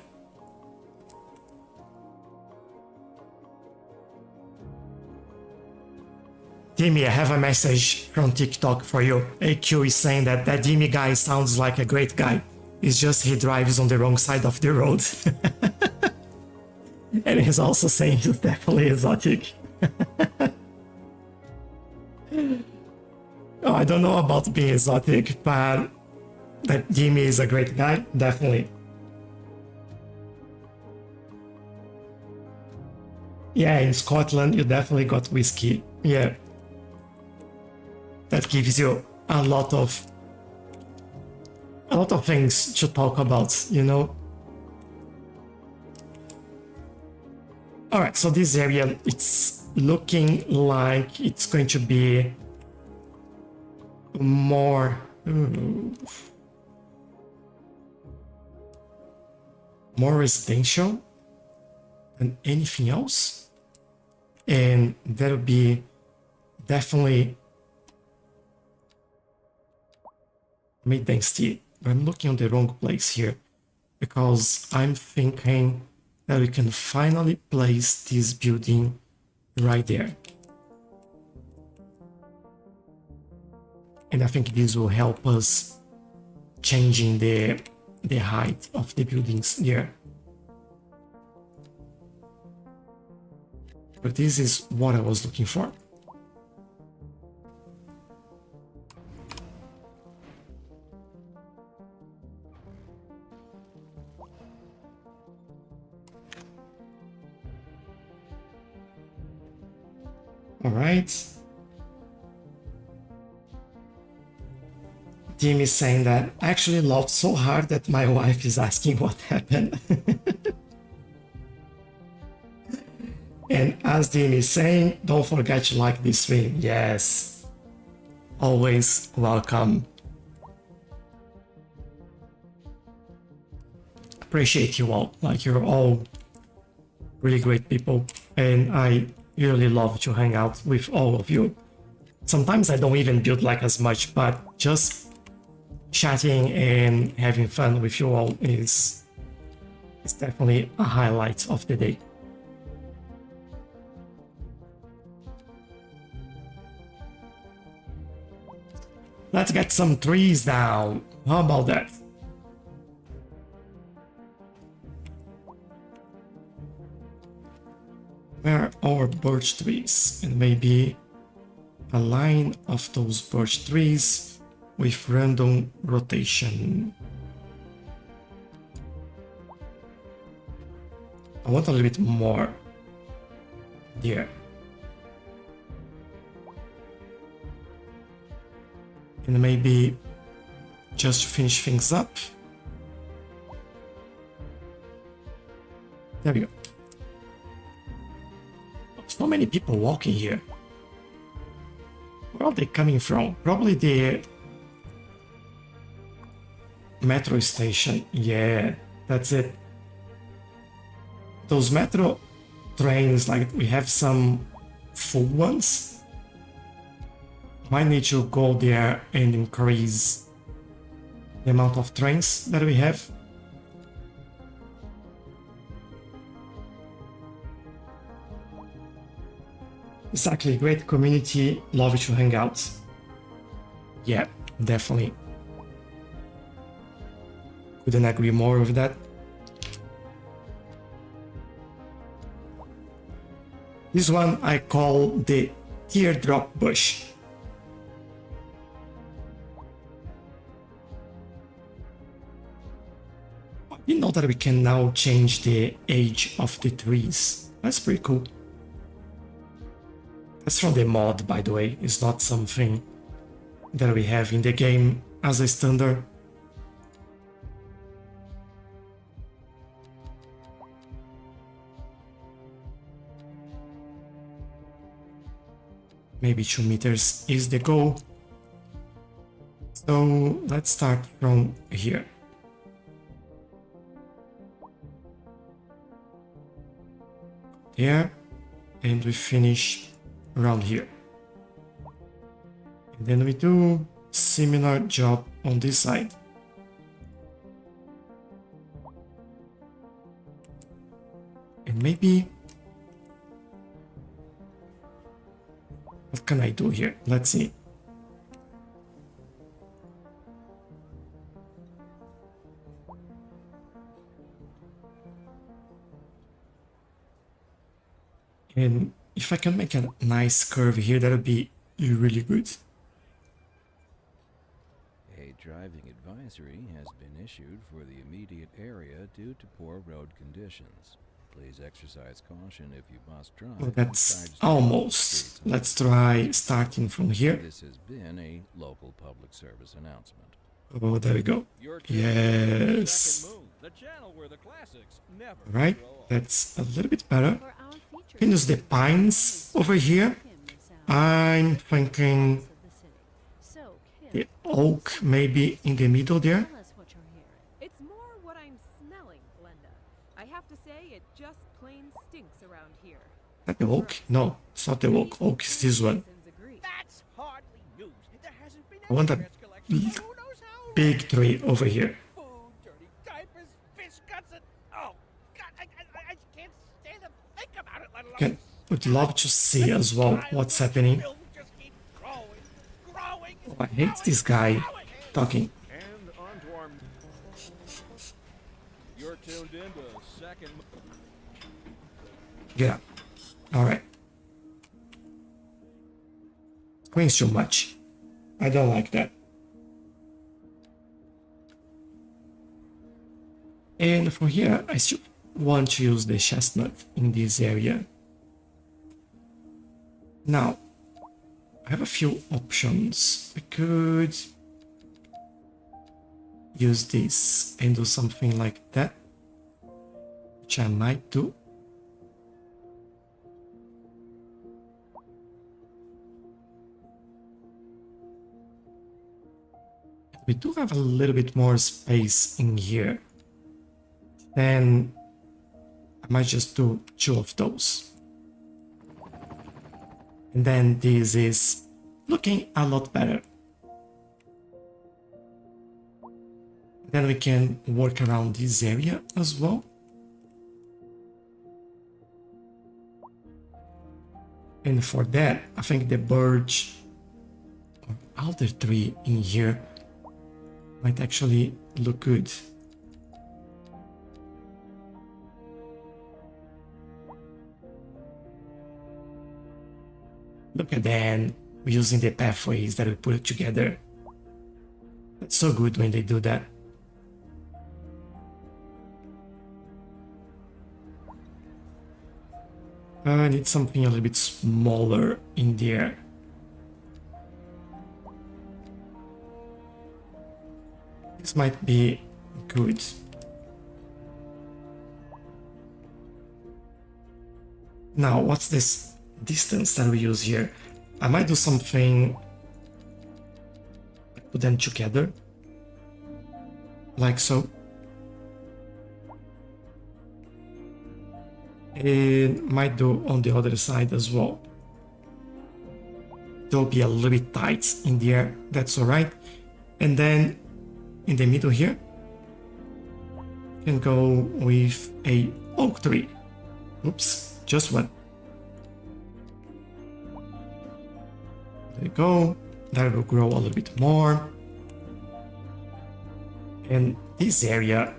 Dimi, I have a message from TikTok for you. AQ is saying that Dimi guy sounds like a great guy. It's just he drives on the wrong side of the road. And he's also saying he's definitely exotic. Oh, I don't know about being exotic, but that Dimi is a great guy, definitely. Yeah, in Scotland you definitely got whiskey. Yeah. That gives you a lot of things to talk about, you know? Alright, so this area, it's looking like it's going to be more residential than anything else. And that'll be definitely mid-density. But I'm looking on the wrong place here because I'm thinking that we can finally place this building right there. And I think this will help us changing the height of the buildings there. But this is what I was looking for. All right. Tim is saying that I actually laughed so hard that my wife is asking what happened. And as Tim is saying, don't forget to like this stream. Yes. Always welcome. Appreciate you all. Like, you're all really great people. And I really love to hang out with all of you. Sometimes I don't even build like as much, but just chatting and having fun with you all is definitely a highlight of the day. Let's get some trees down. How about that? Where are our birch trees? And maybe a line of those birch trees with random rotation. I want a little bit more there. And maybe just to finish things up. There we go. So many people walking here. Where are they coming from? Probably the metro station. Yeah, that's it. Those metro trains, like we have some full ones. Might need to go there and increase the amount of trains that we have. It's actually a great community, love to hang out. Yeah, definitely. Couldn't agree more with that. This one I call the teardrop bush. You know that we can now change the age of the trees. That's pretty cool. That's from the mod, by the way. It's not something that we have in the game as a standard. Maybe 2 meters is the goal. So let's start from here. There, and we finish around here. And then we do similar job on this side. And maybe, what can I do here? Let's see. And if I can make a nice curve here, that would be really good. A driving advisory has been issued for the immediate area due to poor road conditions. Please exercise caution if you must drive. Well, that's almost. Let's try starting from here. This has been a local public service announcement. Oh, there we go. Yes. Right, that's a little bit better. For our featured Can use the pines over here. I'm thinking of the city. So, Kim, the oak maybe in the middle there. tell us what you're hearing. It's more what I'm smelling, Glenda. I have to say, it just plain stinks around here. Is that the oak? No, it's not the oak. Oak is this one. Citizens agree. That's hardly news. There hasn't been I want a trash collection for who knows how big tree over here. Food, dirty diapers, fish guts, and oh God, I can't stand to think about it. Let alone Would love to see as well what's happening. Bill just keeps growing. Oh, I hate this guy talking. And on to our. You're tuned in to second. Yeah. Alright. Screen's too much. I don't like that. And from here, I still want to use the chestnut in this area. Now, I have a few options. I could use this and do something like that, which I might do. We do have a little bit more space in here. Then I might just do 2 of those. And then this is looking a lot better. Then we can work around this area as well. And for that, I think the birch or alder tree in here might actually look good. Look at that, using the pathways that we put together. It's so good when they do that. I need something a little bit smaller in there. This might be good. Now, what's this distance that we use here? I might do something, put them together, like so. It might do on the other side as well. They'll be a little bit tight in the air, that's alright. And then in the middle here, you can go with a oak tree. Oops, just one. There you go. That will grow a little bit more. And this area,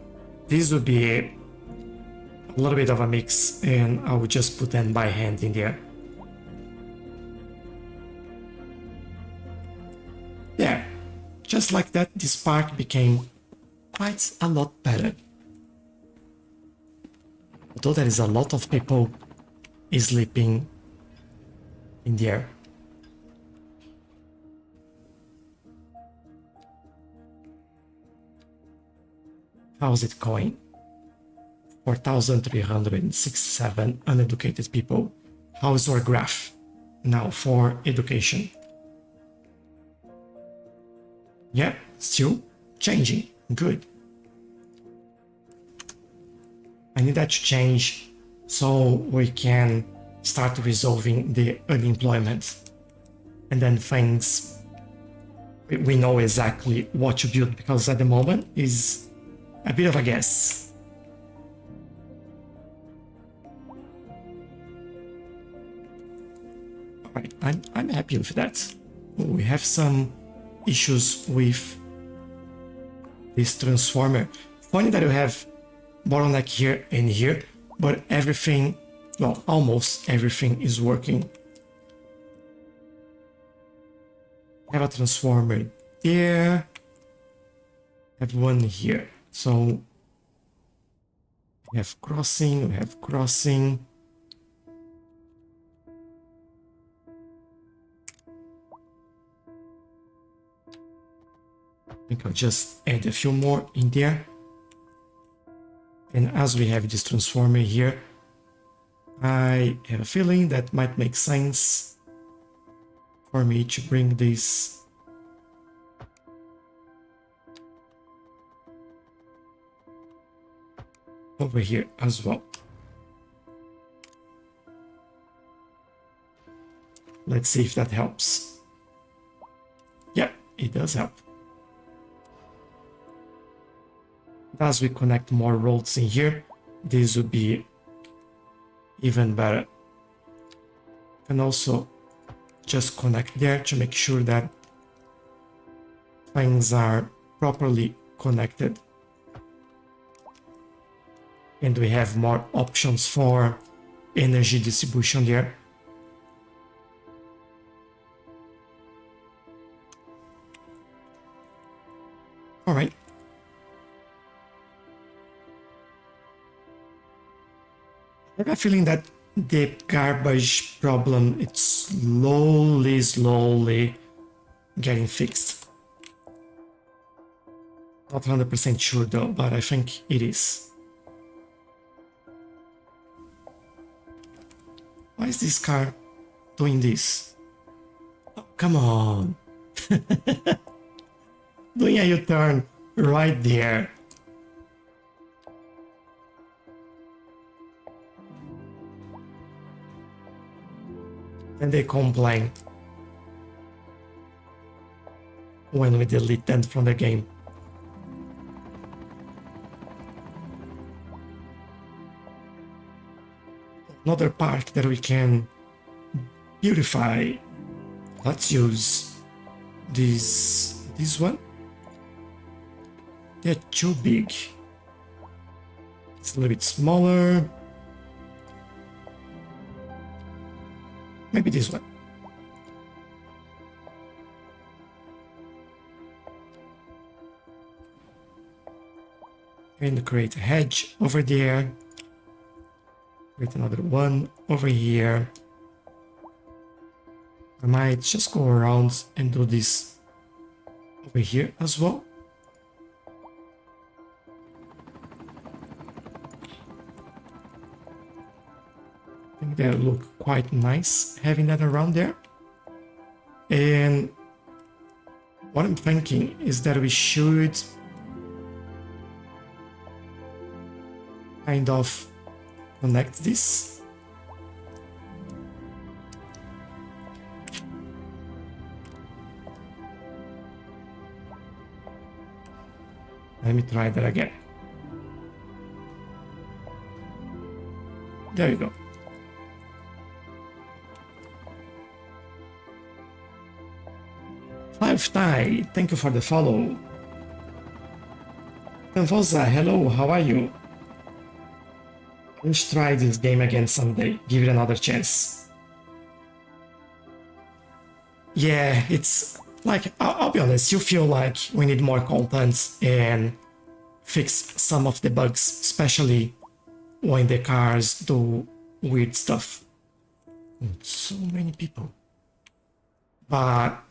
this would be a little bit of a mix, and I would just put them by hand in there. There, just like that, this park became quite a lot better. Although there is a lot of people sleeping in there. How's it going? 4,367 uneducated people. How is our graph now for education? Yeah, still changing. Good. I need that to change so we can start resolving the unemployment. And then things, we know exactly what to build, because at the moment is a bit of a guess. Alright, I'm happy with that. We have some issues with this transformer. Funny that you have bottleneck here and here, but everything, well, almost everything is working. Have a transformer there, have one here. So we have crossing, I think I'll just add a few more in there. And as we have this transformer here, I have a feeling that might make sense for me to bring this over here as well. Let's see if that helps. Yeah, it does help. As we connect more roads in here, this would be even better. And also just connect there to make sure that things are properly connected. And we have more options for energy distribution there. All right. I have a feeling that the garbage problem, it's slowly getting fixed. Not 100% sure though, but I think it is. Why is this car doing this? Oh, come on. Doing a U-turn right there. And they complain when we delete them from the game. Another part that we can beautify. Let's use this one. They're too big. It's a little bit smaller. Maybe this one. And create a hedge over there. Create another one over here. I might just go around and do this over here as well. I think that look quite nice having that around there. And what I'm thinking is that we should kind of connect this. Let me try that again. There you go. Five Tai, thank you for the follow. Tanvosa, hello, how are you? Let's try this game again someday. Give it another chance. Yeah, it's like, I'll be honest, you feel like we need more content and fix some of the bugs, especially when the cars do weird stuff. So many people. But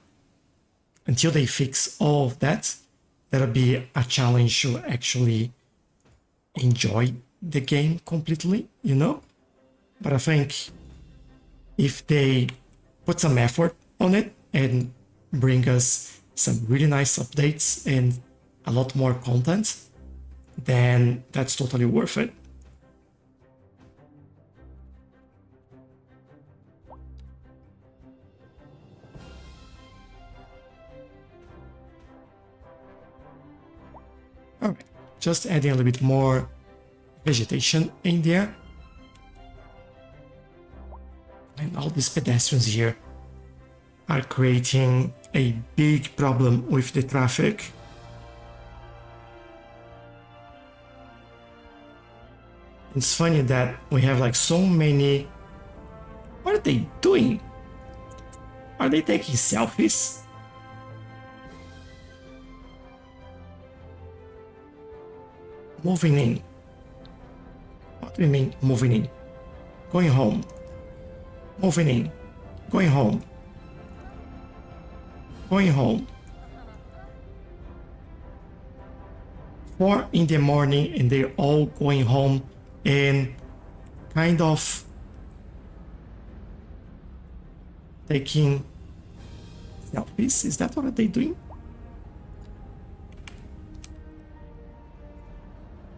until they fix all of that, that'll be a challenge to actually enjoy the game completely, you know? But I think if they put some effort on it and bring us some really nice updates and a lot more content, then that's totally worth it. Alright, just adding a little bit more vegetation in there. And all these pedestrians here are creating a big problem with the traffic. It's funny that we have like so many. What are they doing? Are they taking selfies? Moving in. What do you mean moving in? Going home. Moving in. Going home. Going home. 4 in the morning and they're all going home and kind of taking selfies. Is that what they're doing?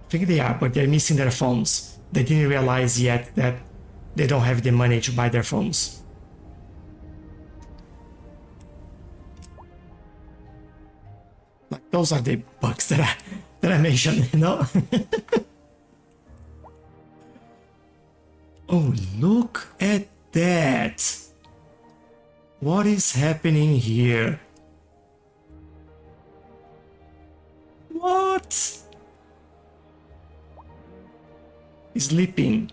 I think they are, but they're missing their phones. They didn't realize yet that they don't have the money to buy their phones. Like those are the bugs that I mentioned, you know? Oh, look at that! What is happening here? What? Sleeping.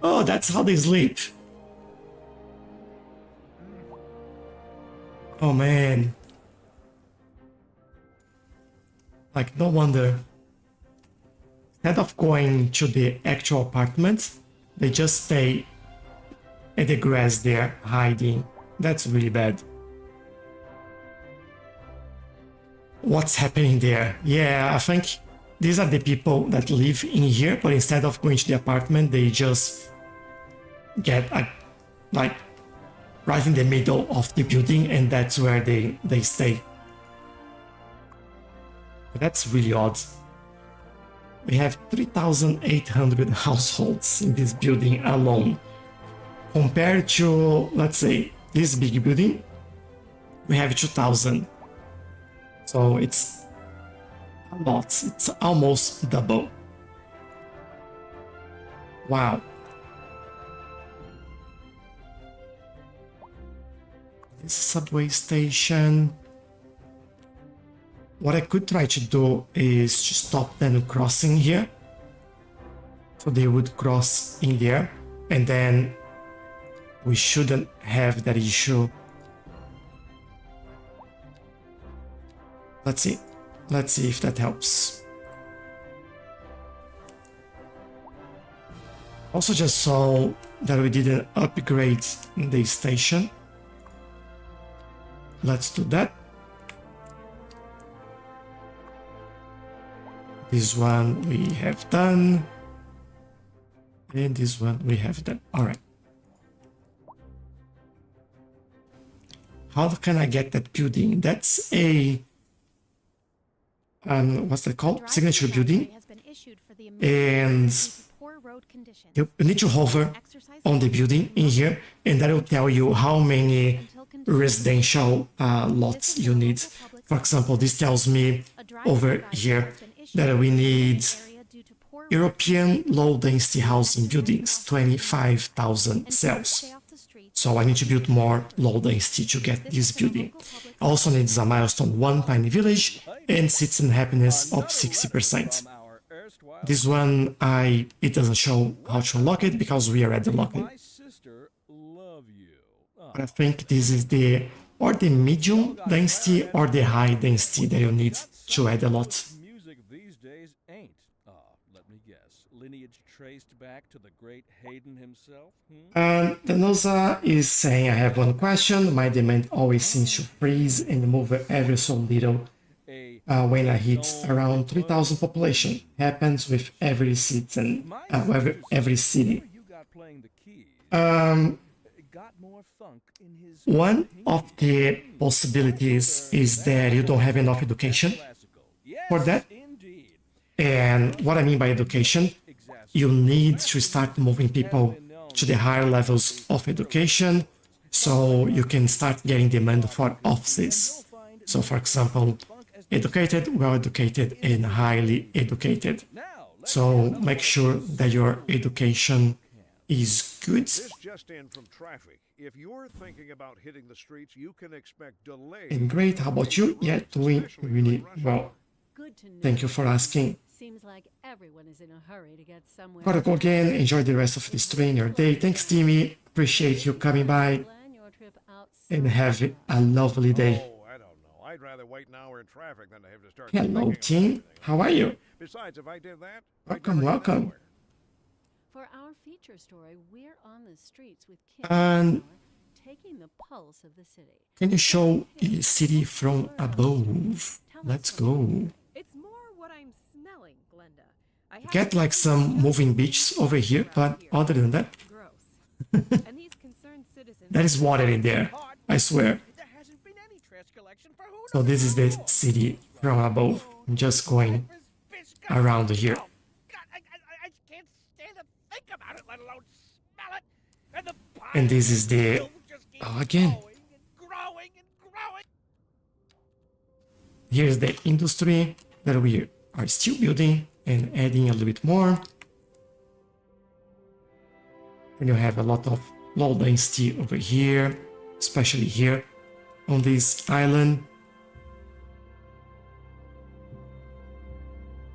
Oh, that's how they sleep. Oh man. Like, no wonder. Instead of going to the actual apartment, they just stay at the grass there, hiding. That's really bad. What's happening there? Yeah, I think these are the people that live in here, but instead of going to the apartment, they just get like right in the middle of the building, and that's where they stay. But that's really odd. We have 3,800 households in this building alone. Compared to, let's say, this big building, we have 2,000. So it's a lot. It's almost double. Wow. This subway station. What I could try to do is to stop them crossing here. So they would cross in there, and then we shouldn't have that issue. Let's see if that helps. Also just saw that we didn't upgrade the station. Let's do that. This one we have done. And this one we have done. Alright. How can I get that building? That's a what's that called? Signature building. And you need to hover on the building in here, and that will tell you how many residential lots you need. For example, this tells me over here that we need European low-density housing buildings, 25,000 cells. So I need to build more low-density to get this building. I also need a milestone 1 tiny village and citizen happiness of 60%. This one, it doesn't show how to unlock it because we already unlocked it. But I think this is the medium density or the high density that you need to add a lot. Music these days ain't. Let me guess. Lineage traced back to the great Haydn himself? And Denosa is saying, I have one question. My demand always seems to freeze and move ever so little when I hit around 3,000 population. Happens with every citizen, every city. One of the possibilities is that you don't have enough education for that. And what I mean by education, you need to start moving people to the higher levels of education so you can start getting demand for offices. So for example, educated, well-educated, and highly educated. So make sure that your education is good. This just in from traffic. If you're thinking about hitting the streets, you can expect delays. And great, how about you? Yeah, doing really well. Good to know. Thank you for asking. Seems like everyone is in a hurry to get somewhere. Gotta go again. Enjoy the rest of the stream, your day. Thanks, Timmy. Appreciate you coming by. Plan your trip outside. And have a lovely day. Oh, I don't know. I'd rather wait an hour in traffic than to have to start. Hello, thinking about team. everything. How are you? Besides, if I did that, Welcome, welcome. For our feature story, we're on the streets with Kim And taking the pulse of the city. can you show the city from above? Let's go. It's more what I'm smelling, Glenda. I Get like some moving beaches over here, but other than that, Gross. And these concerned citizens. there is water in there. I swear. There hasn't been any trash collection for who So this is the city from above. I'm just going around here. God, I can't stand to think about it, let alone smell it. And the And this is the pile just keeps again. growing and growing and growing. Here's the industry that we are still building and adding a little bit more. And you have a lot of low density over here, especially here on this island.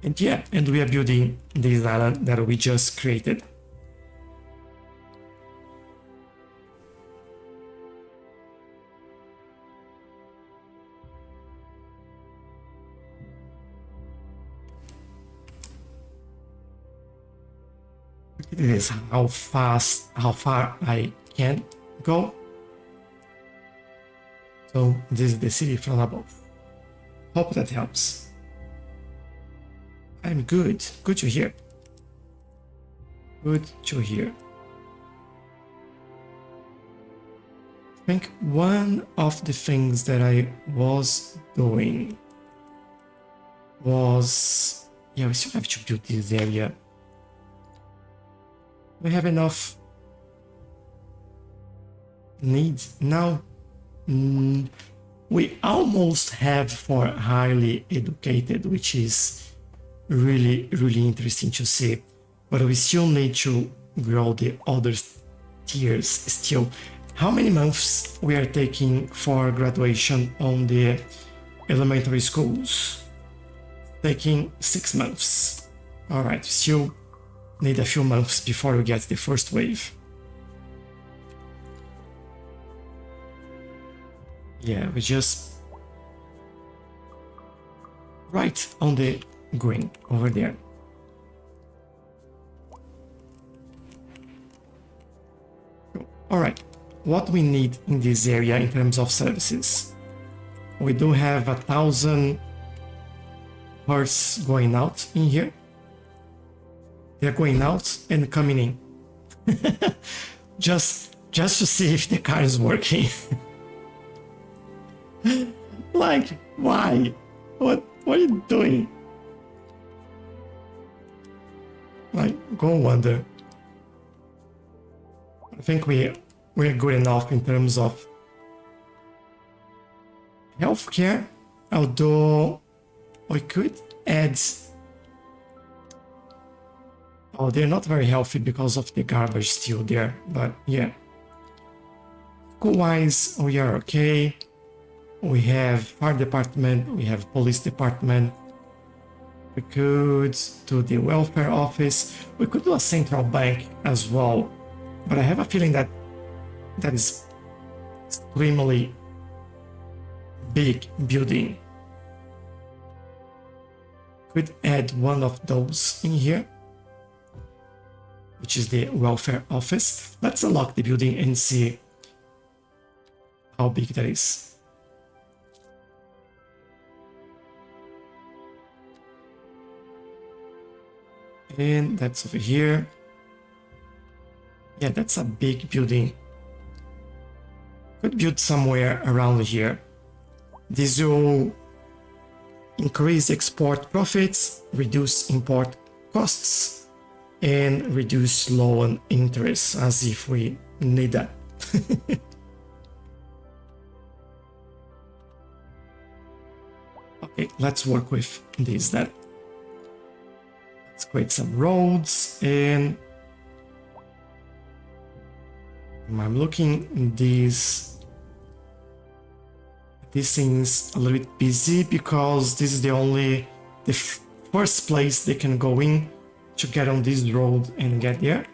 And yeah, and we are building this island that we just created. This is how far I can go. So this is the city from above. Hope that helps. I'm good. Good to hear. Good to hear. I think one of the things that I was doing was... Yeah, we still have to build this area. We have enough needs now. We almost have for highly educated, which is really interesting to see, but we still need to grow the other tiers still. How many months we are taking for graduation on the elementary schools? Taking 6 months. All right, still need a few months before we get the first wave. Yeah, we just right on the green over there. Alright, what we need in this area in terms of services. We do have 1,000 cars going out in here. They're going out and coming in. just to see if the car is working. Like, why? What are you doing? Like, go wonder. I think we're good enough in terms of healthcare, although we could add. Oh, they're not very healthy because of the garbage still there, but yeah. School-wise, we are okay. We have fire department, we have police department. We could do the welfare office. We could do a central bank as well. But I have a feeling that is extremely big building. Could add one of those in here, which is the welfare office. Let's unlock the building and see how big that is. And that's over here. Yeah, that's a big building. Could build somewhere around here. This will increase export profits, reduce import costs, and reduce loan interest, as if we need that. Okay, let's work with this then. Let's create some roads, and I'm looking in this. This seems a little bit busy because this is the first place they can go in to get on this road and get there.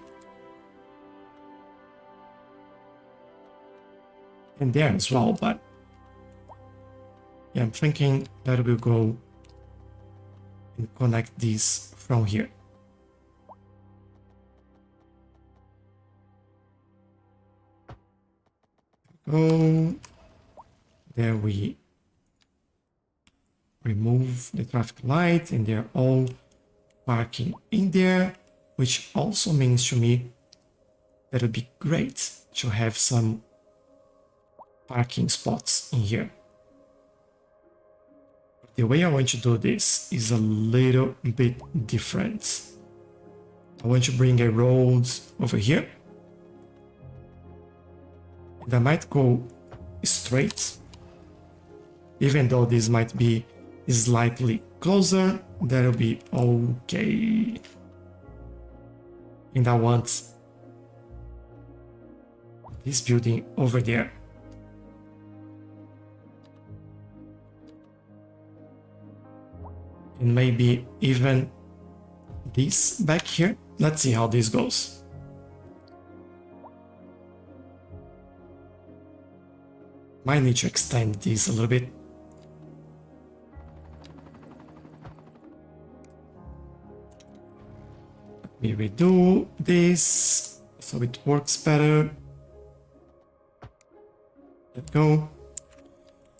And there as well, but yeah, I'm thinking that we'll go and connect these from here. Go. There we remove the traffic light, and they're all parking in there, which also means to me that it would be great to have some parking spots in here. The way I want to do this is a little bit different. I want to bring a road over here, and I might go straight. Even though this might be slightly closer, that'll be okay. And I want this building over there. And maybe even this back here. Let's see how this goes. Might need to extend this a little bit. Let me redo this so it works better. Let go.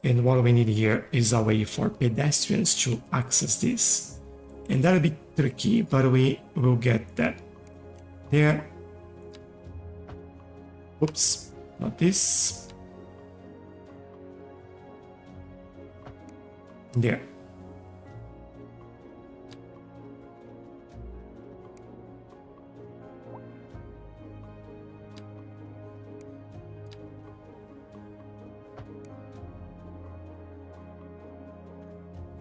And what we need here is a way for pedestrians to access this. And that'll be tricky, but we will get that. There. Oops, not this. There.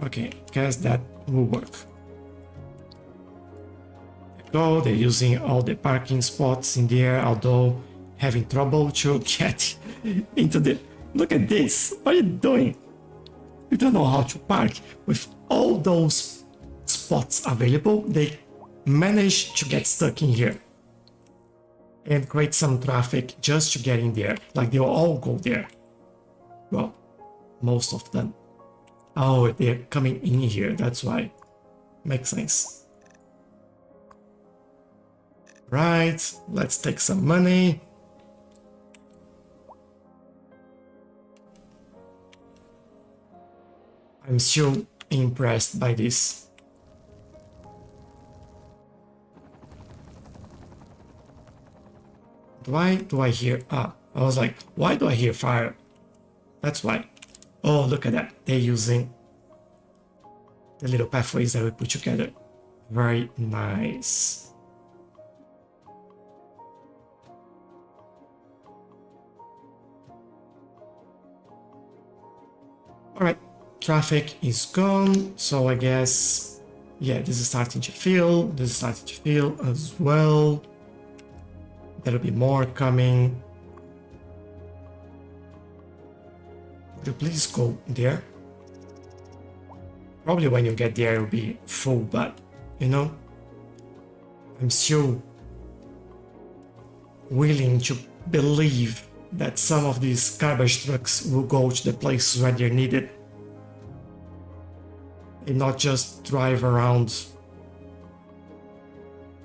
Okay, guess that will work. Go, they're using all the parking spots in there, although having trouble to get into the... Look at this, what are you doing? You don't know how to park. With all those spots available, they managed to get stuck in here and create some traffic just to get in there. Like they'll all go there. Well, most of them. Oh, they're coming in here, that's why. Makes sense. Right, let's take some money. I'm still impressed by this. Why do I hear... I was like, why do I hear fire? That's why. Oh, look at that. They're using the little pathways that we put together. Very nice. Alright, traffic is gone, so I guess, yeah, this is starting to fill, this is starting to fill as well. There'll be more coming. Would you please go there? Probably when you get there it'll be full, but, you know, I'm still willing to believe that some of these garbage trucks will go to the places where they're needed and not just drive around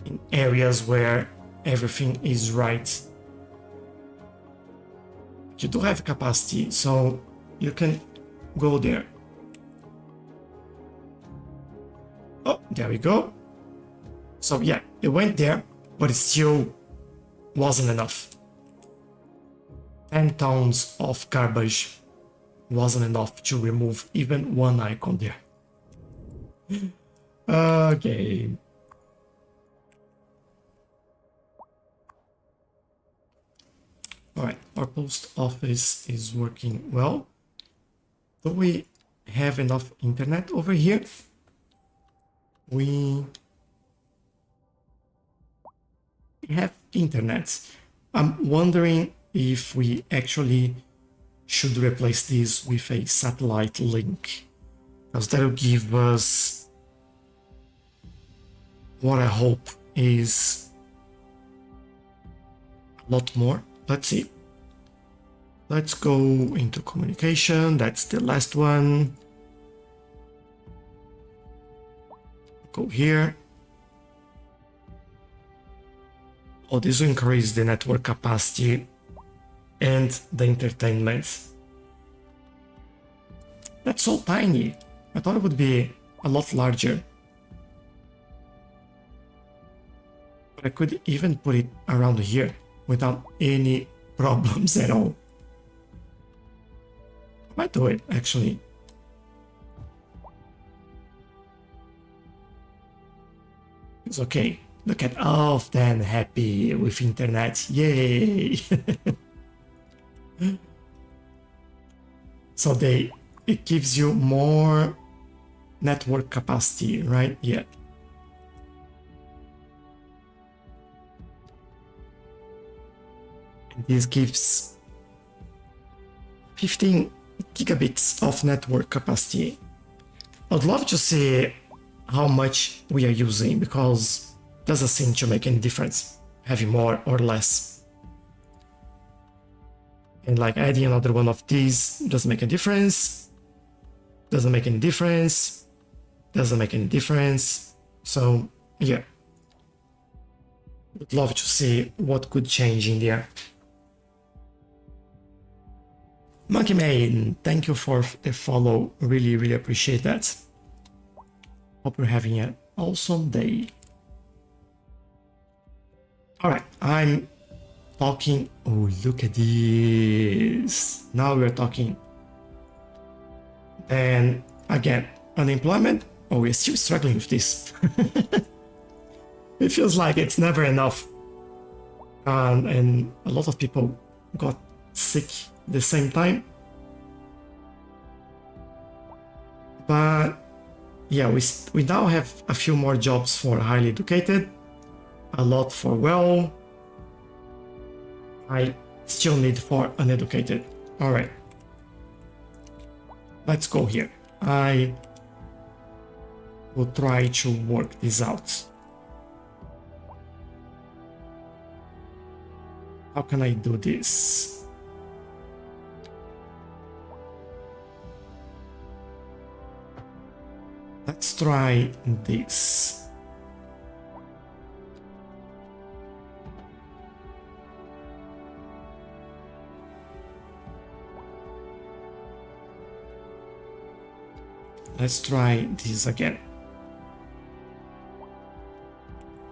in areas where everything is right. You do have capacity, so you can go there. Oh, there we go. So yeah, it went there, but it still wasn't enough. 10 tons of garbage wasn't enough to remove even one icon there. Okay. Alright, our post office is working well. Do we have enough internet over here? We have internet. I'm wondering if we actually should replace this with a satellite link, because that'll give us what I hope is a lot more. Let's see. Let's go into communication. That's the last one. Go here. Oh, this will increase the network capacity and the entertainment. That's so tiny. I thought it would be a lot larger. But I could even put it around here without any problems at all. I might do it, actually. It's okay. Look at all of them happy with internet. Yay! So it gives you more network capacity, right? Yeah. And this gives 15 gigabits of network capacity. I'd love to see how much we are using, because it doesn't seem to make any difference having more or less. And like adding another one of these doesn't make a difference. Doesn't make any difference. Doesn't make any difference. So yeah. Would love to see what could change in there. Monkey Maiden, thank you for the follow. Really, really appreciate that. Hope you're having an awesome day. Alright, I'm talking. Oh, look at this. Now we're talking. And again, unemployment. Oh, we're still struggling with this. It feels like it's never enough. And a lot of people got sick at the same time. But yeah, we now have a few more jobs for highly educated, a lot for well. I still need for uneducated. All right, let's go here. I will try to work this out. How can I do this? Let's try this. Let's try this again.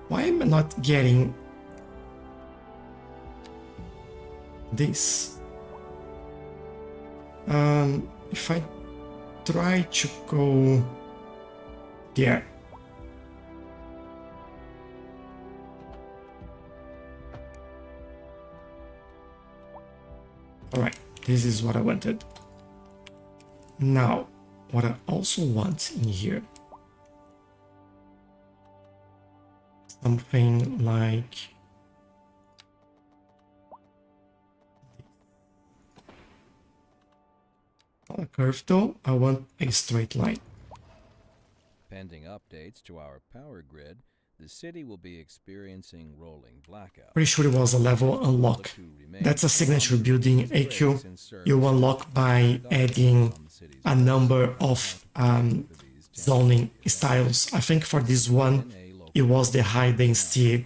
Why am I not getting this? If I try to go there. Alright, this is what I wanted. Now, what I also want in here, something like not a curve though, I want a straight line. Pending updates to our power grid, the city will be experiencing rolling blackouts. Pretty sure it was a level unlock. That's a signature building AQ you unlock by adding a number of zoning styles. I think for this one, it was the high density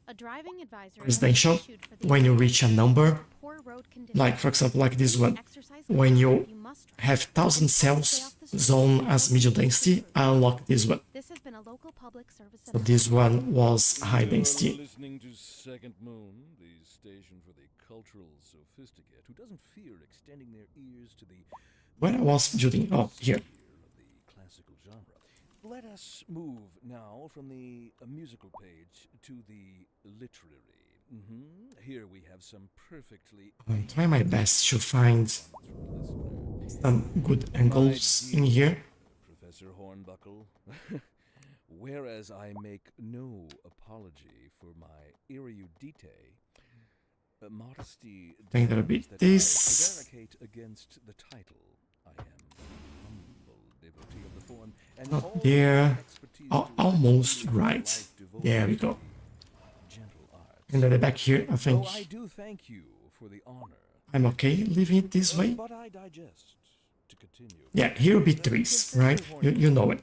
A driving advisory has residential. been issued for the When you reach a number, poor road conditions. like for example, like this one, Exercise when you caution, must have 1,000 cells zone as medium density, I unlock this one. This has been a local public service So this one was high density. Listening to Second Moon, the station for the cultural sophisticate who doesn't fear extending their ears to the When I was building, oh, here. of the classical genre. Let us move now from the musical page to the literary. Here we have some perfectly I'll try my best to find some good angles in here. Professor Hornbuckle. Whereas I make no apology for my erudite, modesty I think that'll be demands that I this. prevaricate against the title. I am humble devotee of the form, and Not all there. my expertise Oh, to almost life right. devoted There we to go. the gentle arts. And at the back here, I think Oh, I do thank you for the honor. I'm okay leaving it this way. But I digest to continue. Yeah, here will be trees, right? You know it.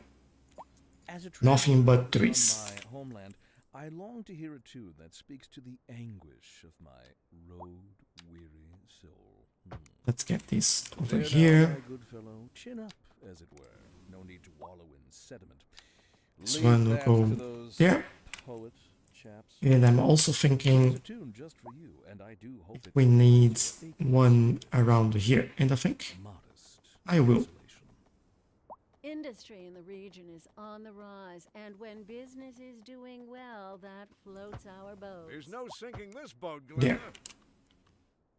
As a Nothing but traveler trees. from my homeland, I long to hear a tune that speaks to the anguish of my road-weary soul. Let's get this over There now, here. my good fellow, chin up, as it were. No need to wallow in sediment. This Leave one will that go to those there. poet chaps. And I'm also Here's thinking a tune just for you, and I do hope we need one around here. And I think modest I will. isolation. Industry in the region is on the rise, and when business is doing well, that floats our boat. There's no sinking this boat, There. Glenda.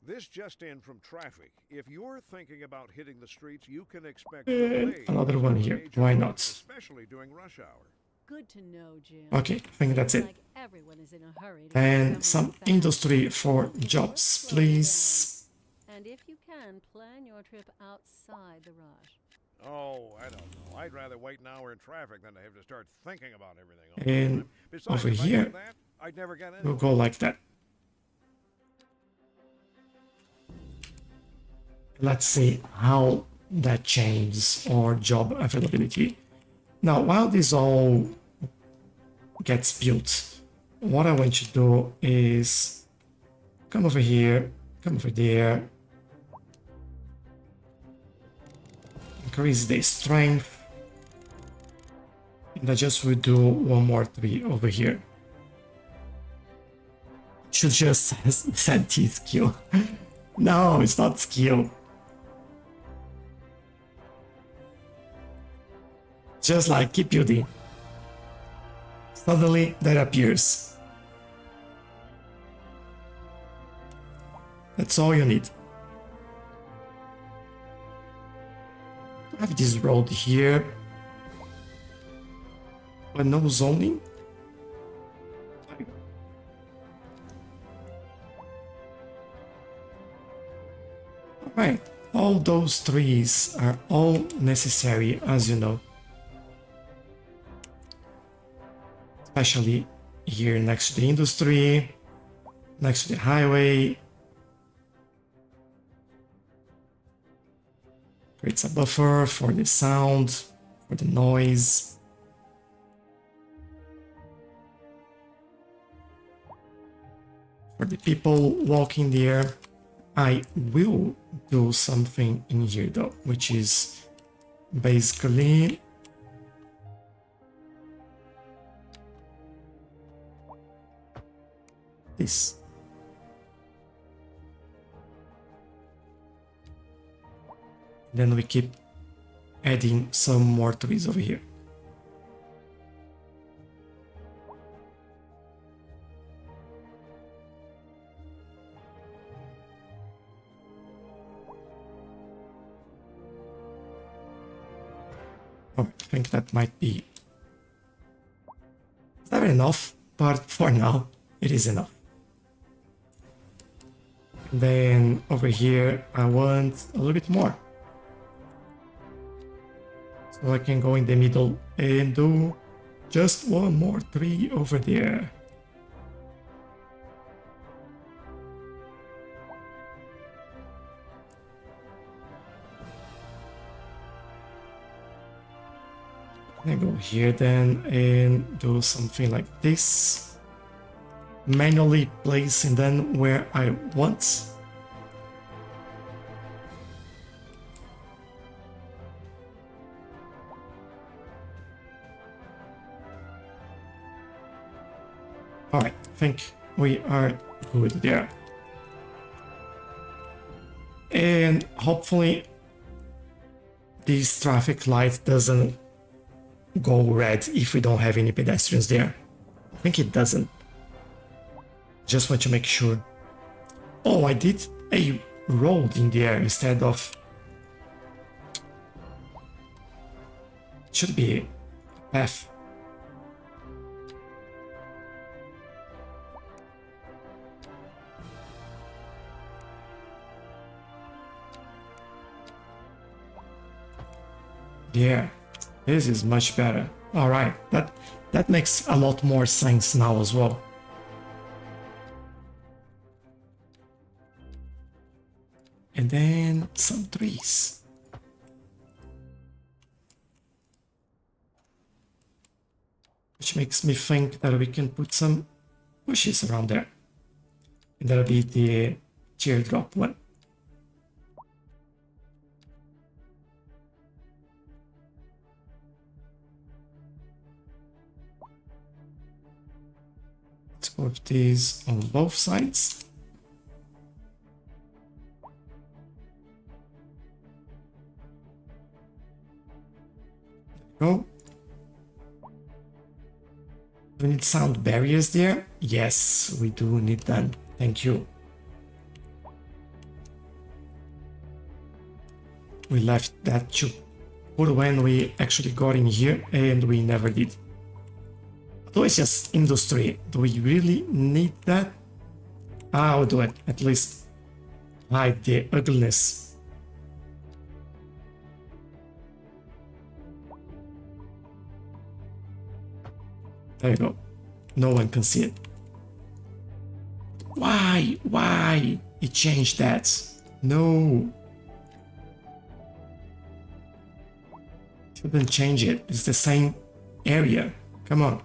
This just in from traffic. If you're thinking about hitting the streets, you can expect delays another one on here. major Why roads, not? especially during rush hour. Good to know, Jim. Okay, I think that's it. Like everyone is in a hurry to get And somewhere some fast. industry for It will jobs, slow you please. down. And if you can, plan your trip outside the rush. Oh, I don't know. I'd rather wait an hour in traffic than to have to start thinking about everything all the And time. Besides, over if I here, did that, I'd never get we'll anywhere. go like that. Let's see how that changes our job availability. Now, while this all gets built, what I want to do is come over here, come over there, increase the strength, and I just will do one more tree over here. Should just set T skill. No, it's not skill. Just like keep building. Suddenly that appears. That's all you need. I have this road here, but no zoning. Alright, all those trees are all necessary, as you know. Especially here next to the industry, next to the highway. Creates a buffer for the sound, for the noise. For the people walking there. I will do something in here though, which is basically this. Then we keep adding some more trees over here. Oh, I think that might be never enough, but for now it is enough. Then over here I want a little bit more. So I can go in the middle and do just one more tree over there. I go here then and do something like this. Manually placing them where I want. Alright, I think we are good there. And hopefully this traffic light doesn't go red if we don't have any pedestrians there. I think it doesn't. Just want to make sure. Oh, I did a road in there instead of... Should be a path. Yeah, this is much better. Alright, that makes a lot more sense now as well. And then some trees. Which makes me think that we can put some bushes around there. And that'll be the teardrop one. Let's put these on both sides. Go. Do we need sound barriers there? Yes, we do need them. Thank you. We left that to put when we actually got in here, and we never did. Although it's just industry, do we really need that? I'll do it, at least hide the ugliness. There you go. No one can see it. Why? Why? It changed that. No. Shouldn't change it. It's the same area. Come on.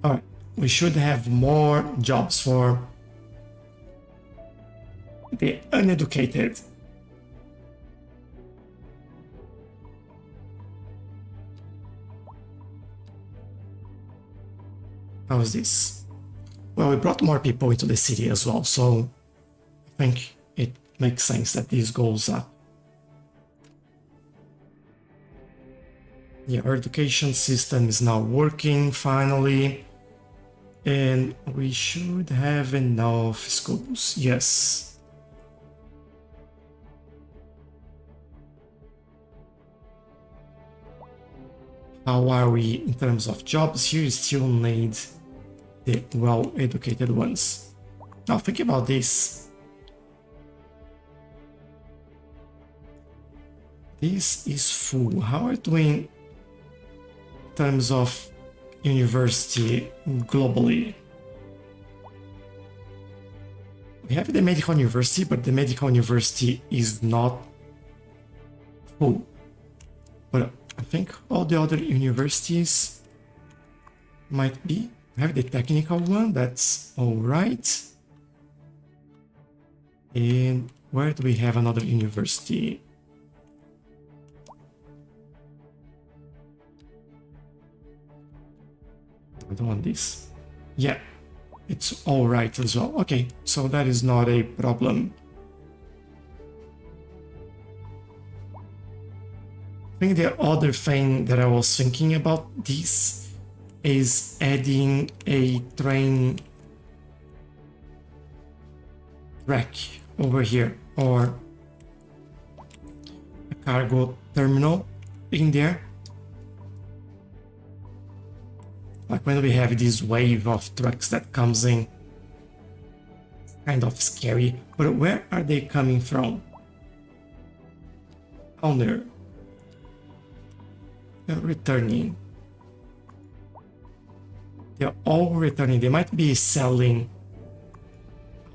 Alright. We should have more jobs for the uneducated. How's this? Well, we brought more people into the city as well, so I think it makes sense that this goes up. Yeah, our education system is now working finally, and we should have enough schools, yes. How are we in terms of jobs? Here you still need the well-educated ones. Now think about this. This is full. How are we doing in terms of university globally? We have the medical university, but the medical university is not full. But I think all the other universities might be. We have the technical one, that's alright. And Where do we have another university? I don't want this. Yeah, it's all right as well. Okay, so that is not a problem. I think the other thing that I was thinking about this is adding a train track over here, or a cargo terminal in there. Like when we have this wave of trucks that comes in, it's kind of scary. But where are they coming from? Down there. They're returning. They're all returning. They might be selling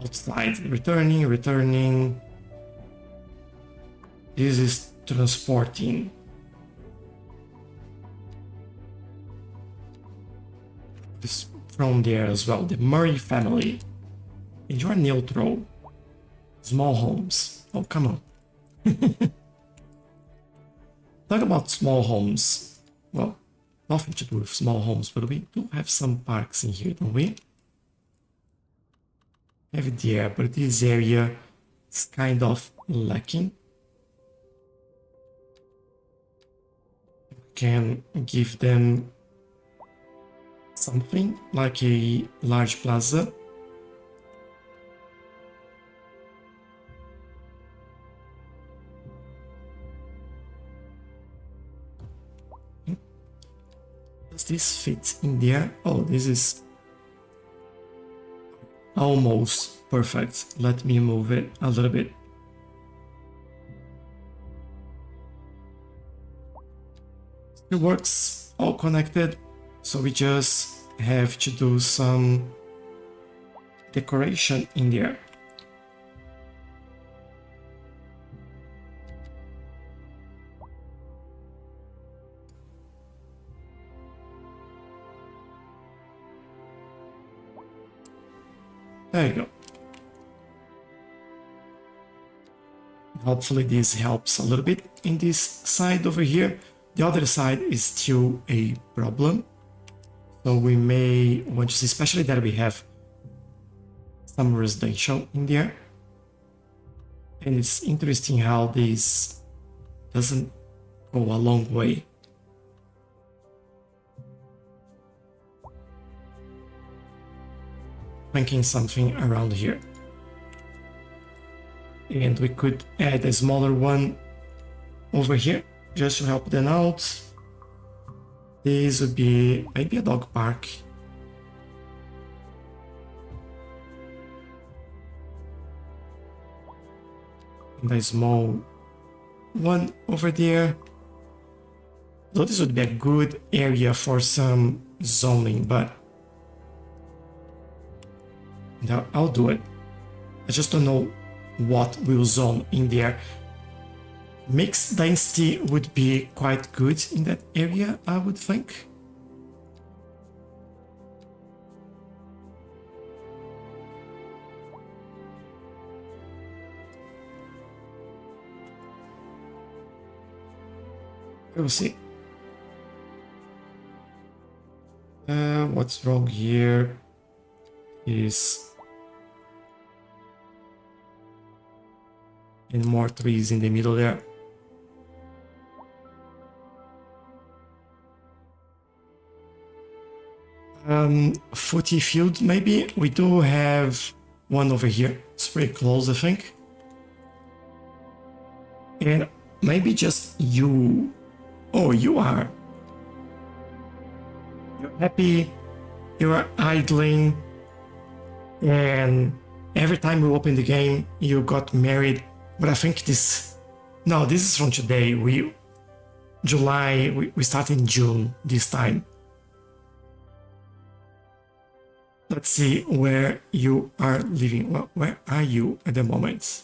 outside. Returning. This is transporting. This from there as well. The Murray family. And you're neutral. Small homes. Oh, come on. Talk about small homes. Well, nothing to do with small homes, but we do have some parks in here, don't we? Have it there, but this area is kind of lacking. Can give them something like a large plaza. Does this fit in there? Oh, this is almost perfect. Let me move it a little bit. It works, all connected, so we just have to do some decoration in there. There you go. Hopefully this helps a little bit in this side over here. The other side is still a problem. So we may want to see, especially that we have some residential in there. And it's interesting how this doesn't go a long way. Thinking something around here. And we could add a smaller one over here just to help them out. This would be maybe a dog park. And a small one over there. So this would be a good area for some zoning, but I'll do it. I just don't know what will zone in there. Mixed density would be quite good in that area, I would think. We'll see. What's wrong here is and more trees in the middle there. Footy field maybe. We do have one over here. It's pretty close, I think. And maybe just you. Oh, you are. You're happy. You're idling. And every time we open the game, you got married. But I think this... No, this is from today. July, we start in June this time. Let's see where you are living. Well, where are you at the moment?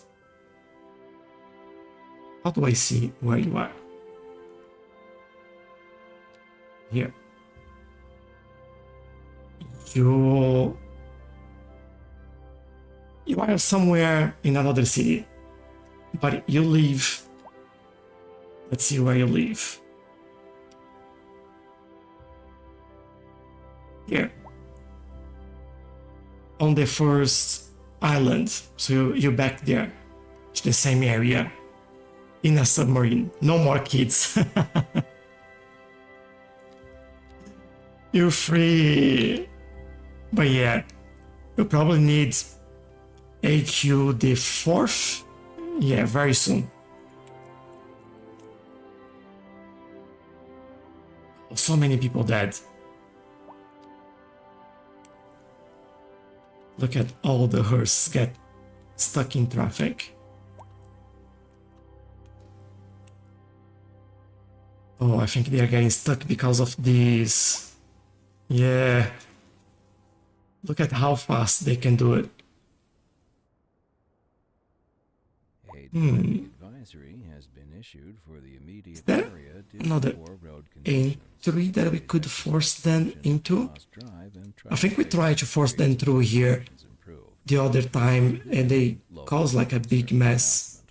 How do I see where you are? Here. You are somewhere in another city. But you live. Let's see where you live. Here. On the first island. So you're back there. To the same area. In a submarine. No more kids. You're free. But yeah. You probably need AQ the 4th. Yeah, very soon. So many people dead. Look at all the hearses get stuck in traffic. Oh, I think they are getting stuck because of this. Yeah. Look at how fast they can do it. A driving advisory has been issued for the immediate there area due another to poor road conditions. entry that we could force them into? Must drive and try I think we to tried to force them through here improve. the other time and they caused like a big mess.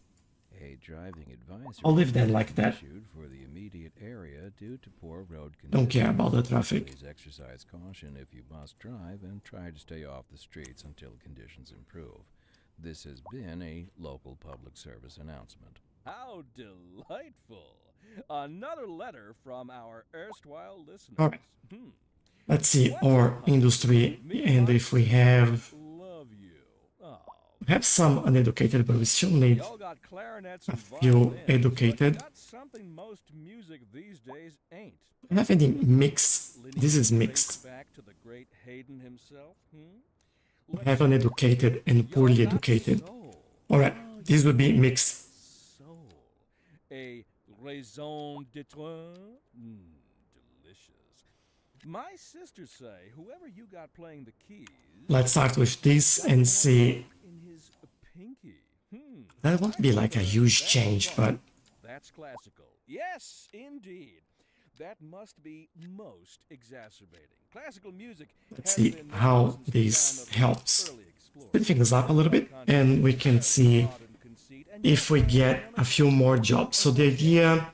A driving advisory I'll leave them like is that. issued for the immediate area due to poor road conditions. Don't care about the traffic. Please exercise caution if you must drive and try to stay off the streets until conditions improve. This has been a local public service announcement. How delightful! Another letter from our erstwhile listeners. All right. Let's see our industry and if we have Love you. Oh. some uneducated, but we still need Y'all got clarinets a and few violins, but educated. that's something most music these days ain't. We have any mixed. This is Lineage mixed. traced back to the great Haydn himself. We have uneducated and poorly educated. Alright, this would be mixed. Soul. A raison d'etre. Delicious. My sisters say whoever you got playing the keys. Let's start with this and see. In his pinky. That won't be like a huge change, but That's classical. Yes, indeed. That must be most exacerbating. Classical music. let's has see been how since the this time of helps. early explorers. Speed things up a little bit and we can see if we get a few more jobs. So the idea,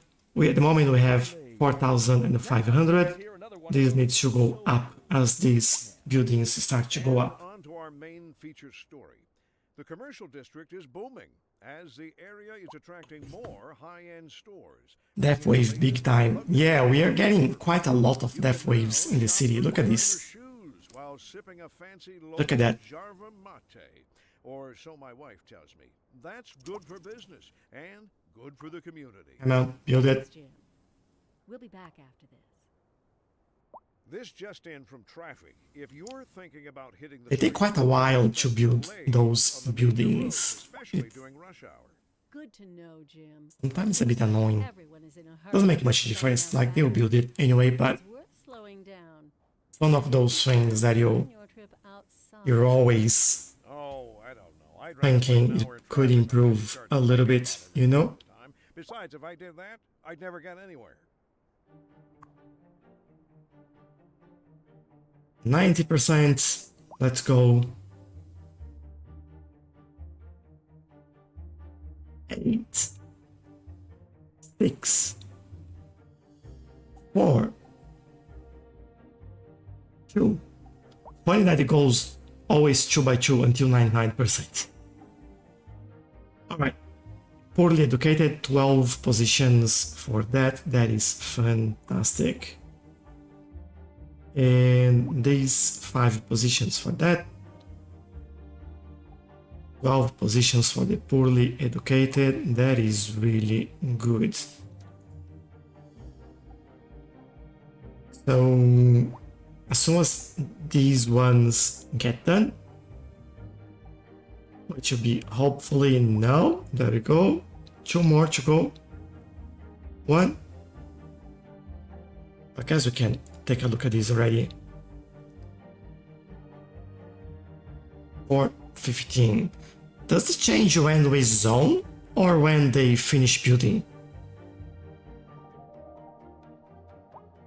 at the moment we have 4,500. This needs to go up as these buildings start to go up. On to our main feature story. The commercial district is booming as the area is attracting more high-end stores. Death wave big time. Yeah, we are getting quite a lot of death waves in the city. Look at this. Shoes while sipping a fancy Look at that. Jarva mate, or so my wife tells me. That's good for business and good for the community. Come on, build it. Jim. We'll be back after this. This just in from traffic. If you're thinking about hitting the They take quite a while to build those buildings. especially during rush hour. Good to know, Jim. Sometimes it's a bit annoying. Everyone is in a hurry. Doesn't make much difference, like they'll build it anyway, but It's worth slowing down. it's one of those things that Plan your trip outside. you're always Oh, I don't know. I'd rather thinking wait an it hour in could traffic improve than start a little bit, thinking you about it know? all the time. Besides, if I did that, I'd never get anywhere. 90%. Let's go. 8, 6, 4, 2. Funny that it goes always 2 by 2 until 99%. Alright. Poorly educated, 12 positions for that. That is fantastic. And these 5 positions for that. 12 positions for the poorly educated. That is really good. So as soon as these ones get done, which will be hopefully now. There we go. 2 more to go. 1. I guess we can take a look at this already. 4:15. Does the change when we zone or when they finish building?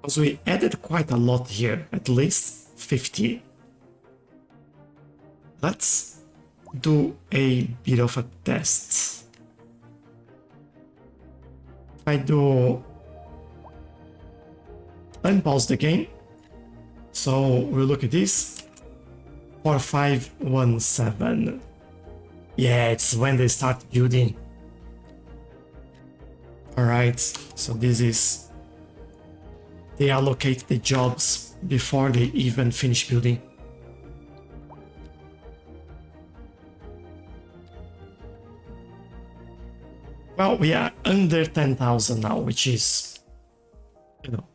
Because we added quite a lot here, at least 50. Let's do a bit of a test. I do unpause the game, so we'll look at this. 4517. Yeah, it's when they start building. Alright, so this is... They allocate the jobs before they even finish building. Well, we are under 10,000 now, which is, you know,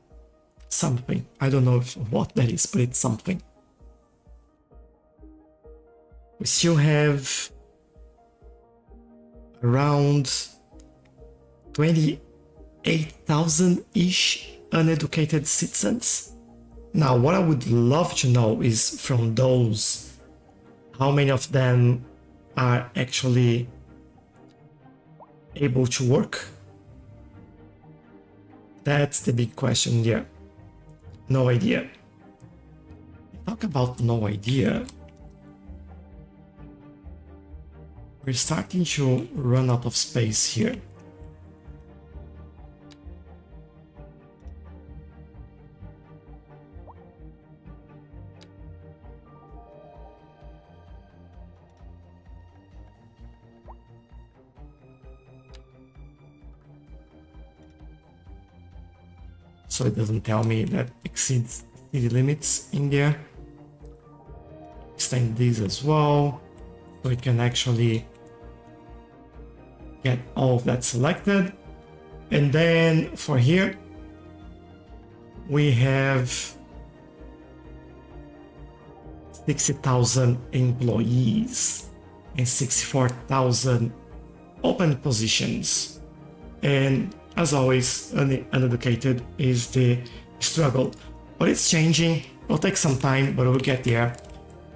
something. I don't know what that is, but it's something. We still have around 28,000-ish uneducated citizens. Now, what I would love to know is from those, how many of them are actually able to work? That's the big question here. No idea. Talk about no idea. We're starting to run out of space here. So it doesn't tell me that exceeds city limits in there. Extend these as well, so we can actually get all of that selected. And then for here, we have 60,000 employees and 64,000 open positions. And as always, uneducated is the struggle. But it's changing. It'll take some time, but we'll get there.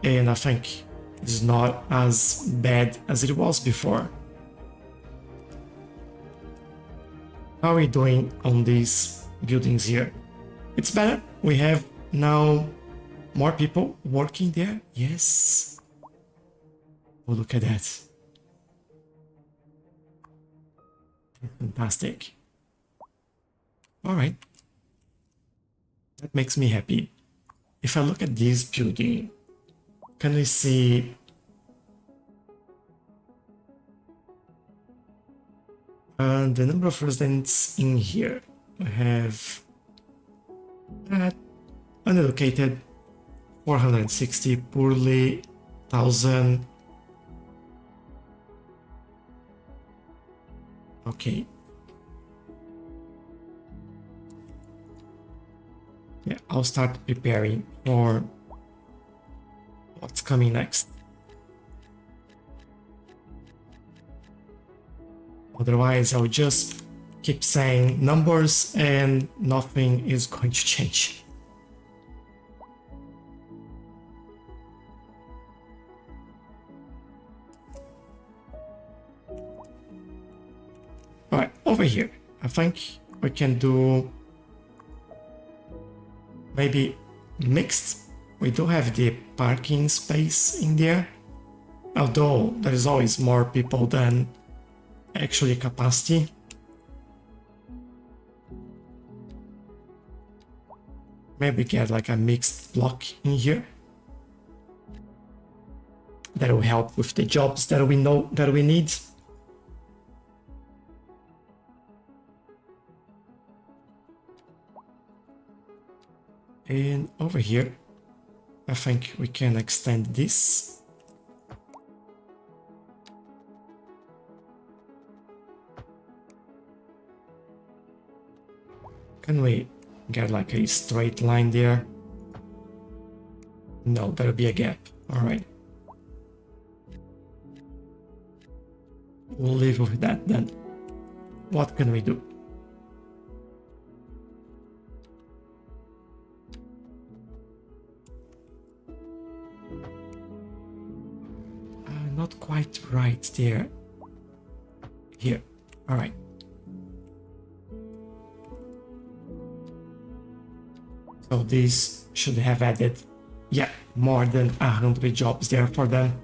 And I think it's not as bad as it was before. How are we doing on these buildings here? It's better. We have now more people working there. Yes. Oh, look at that. Fantastic. All right. That makes me happy. If I look at this building, can we see the number of residents in here? We have that uneducated 460, poorly 1,000. Okay. Yeah, I'll start preparing for what's coming next. Otherwise, I'll just keep saying numbers and nothing is going to change. Alright, over here, I think we can do maybe mixed. We do have the parking space in there, although there is always more people than actually capacity. Maybe get like a mixed block in here. That will help with the jobs that we know that we need. And over here, I think we can extend this. Can we get like a straight line there? No, there'll be a gap. All right. We'll live with that then. What can we do? Not quite right there. Here. All right. So this should have added, yeah, more than 100 jobs there for them.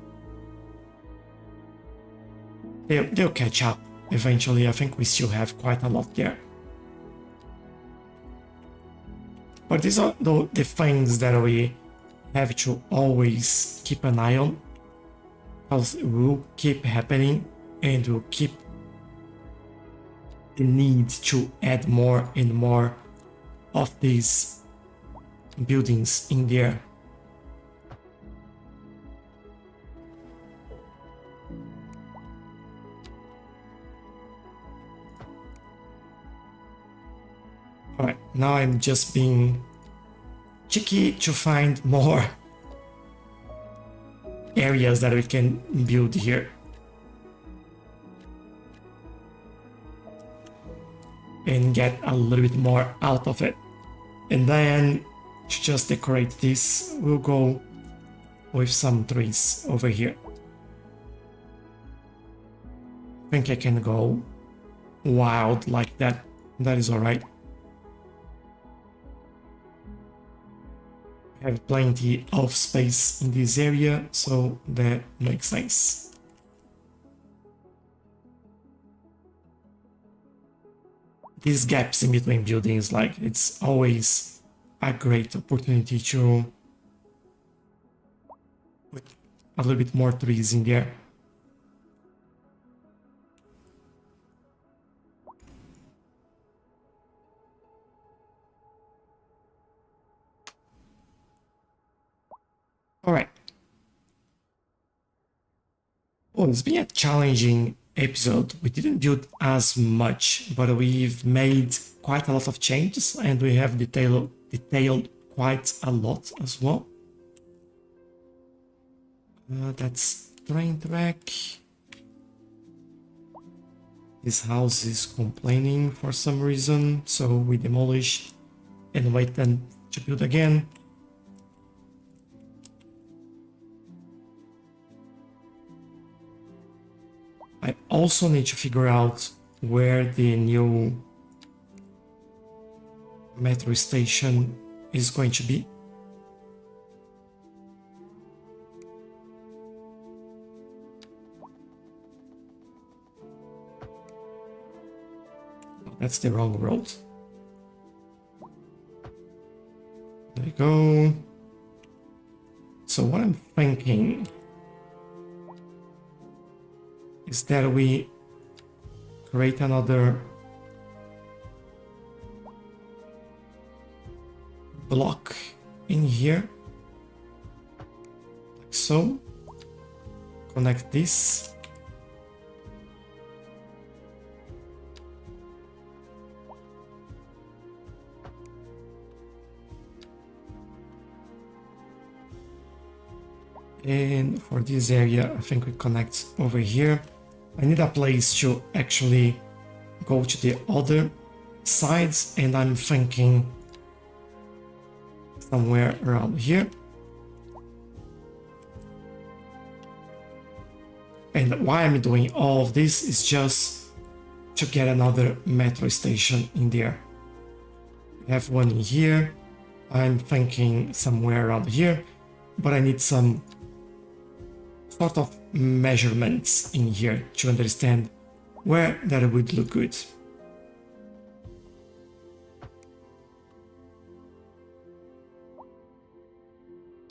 They'll catch up eventually. I think we still have quite a lot there. But these are the things that we have to always keep an eye on, because it will keep happening and will keep the need to add more and more of these buildings in there. Alright, now I'm just being cheeky to find more areas that we can build here. And get a little bit more out of it. And then to just decorate this, we'll go with some trees over here. I think I can go wild like that. That is alright. Have plenty of space in this area, so that makes sense. These gaps in between buildings, like, it's always a great opportunity to put a little bit more trees in there. Alright. Well, it's been a challenging episode. We didn't build as much, but we've made quite a lot of changes, and we have detailed quite a lot as well. That's train track. This house is complaining for some reason, so we demolish and wait then to build again. I also need to figure out where the new metro station is going to be. That's the wrong road. There you go. So what I'm thinking is that we create another block in here, like so. Connect this. And for this area, I think we connect over here. I need a place to actually go to the other sides, and I'm thinking somewhere around here. And why I'm doing all of this is just to get another metro station in there. We have one in here. I'm thinking somewhere around here, but I need some sort of measurements in here to understand where that would look good.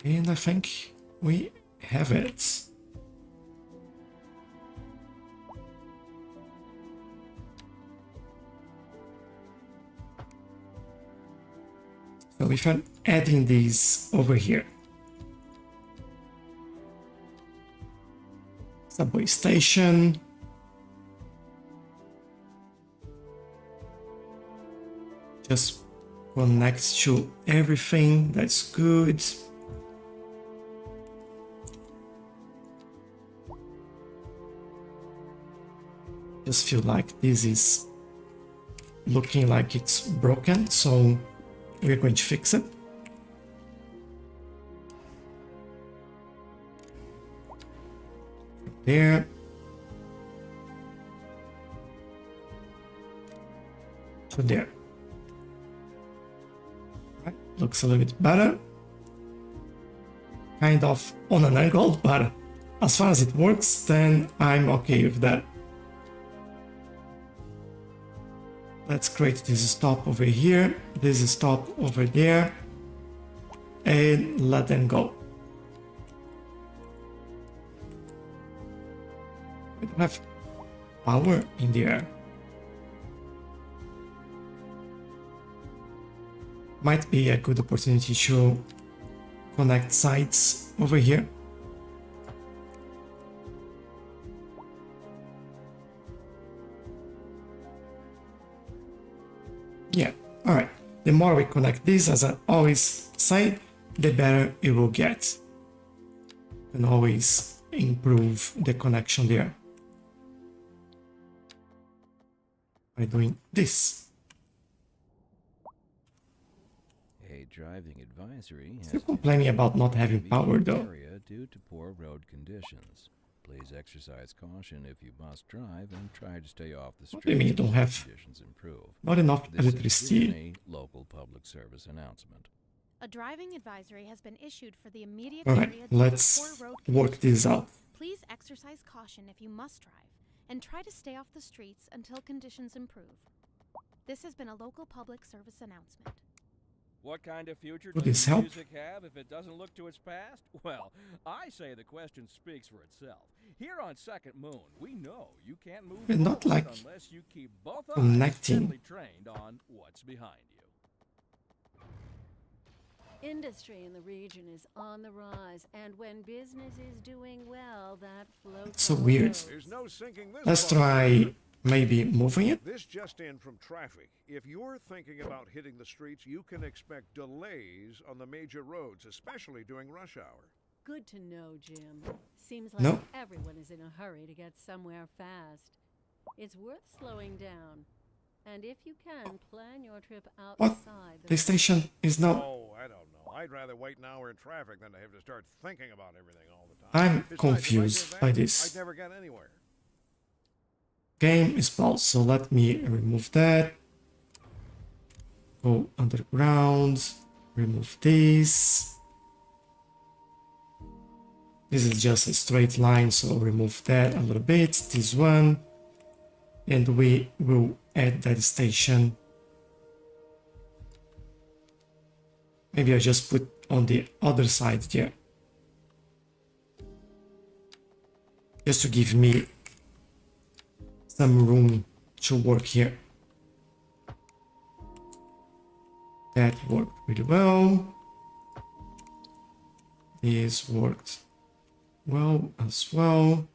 And I think we have it. So if I'm adding these over here, subway station, just connects to everything, that's good. Just feel like this is looking like it's broken, so we're going to fix it. There. To there. Right, looks a little bit better. Kind of on an angle, but as far as it works, then I'm okay with that. Let's create this stop over here, this stop over there, and let them go. We don't have power in there. Might be a good opportunity to connect sites over here. Yeah, alright. The more we connect this, as I always say, the better it will get. You can always improve the connection there by doing this. A driving advisory has Still complaining about not having power though. area due to poor road conditions. Please exercise caution if you must drive and try to stay off the What do you mean you streets don't until have conditions improve. not enough This has electricity? been a local public service announcement. A driving advisory has been issued for the immediate Alright, area due to let's poor road work this out. Please exercise caution if you must drive, and try to stay off the streets until conditions improve. This has been a local public service announcement. What kind of future Would does this help? music have if it doesn't look to its past? Well, I say the question speaks for itself. Here on Second Moon, we know you can't move We're not, forward like, unless you keep both eyes connecting. steadily trained on what's behind you. Industry in the region is on the rise, and when business is doing well, that floats. It's so all weird. boats. There's no sinking this Let's boat. try maybe moving it. This just in from traffic. If you're thinking about hitting the streets, you can expect delays on the major roads, especially during rush hour. Good to know, Jim. Seems like No. everyone is in a hurry to get somewhere fast. It's worth slowing down. And if you can, plan your trip What? outside the The station is now. Oh, I don't know. I'd rather wait an hour in traffic than to have to start thinking about everything all the time. I'm Besides, if I confused did that, by this. I'd never get anywhere. Game is paused, so let me remove that. Go underground. Remove this. This is just a straight line, so remove that a little bit. This one. And we will add that station. Maybe I just put on the other side there. Just to give me some room to work here. That worked really well. This worked well as well.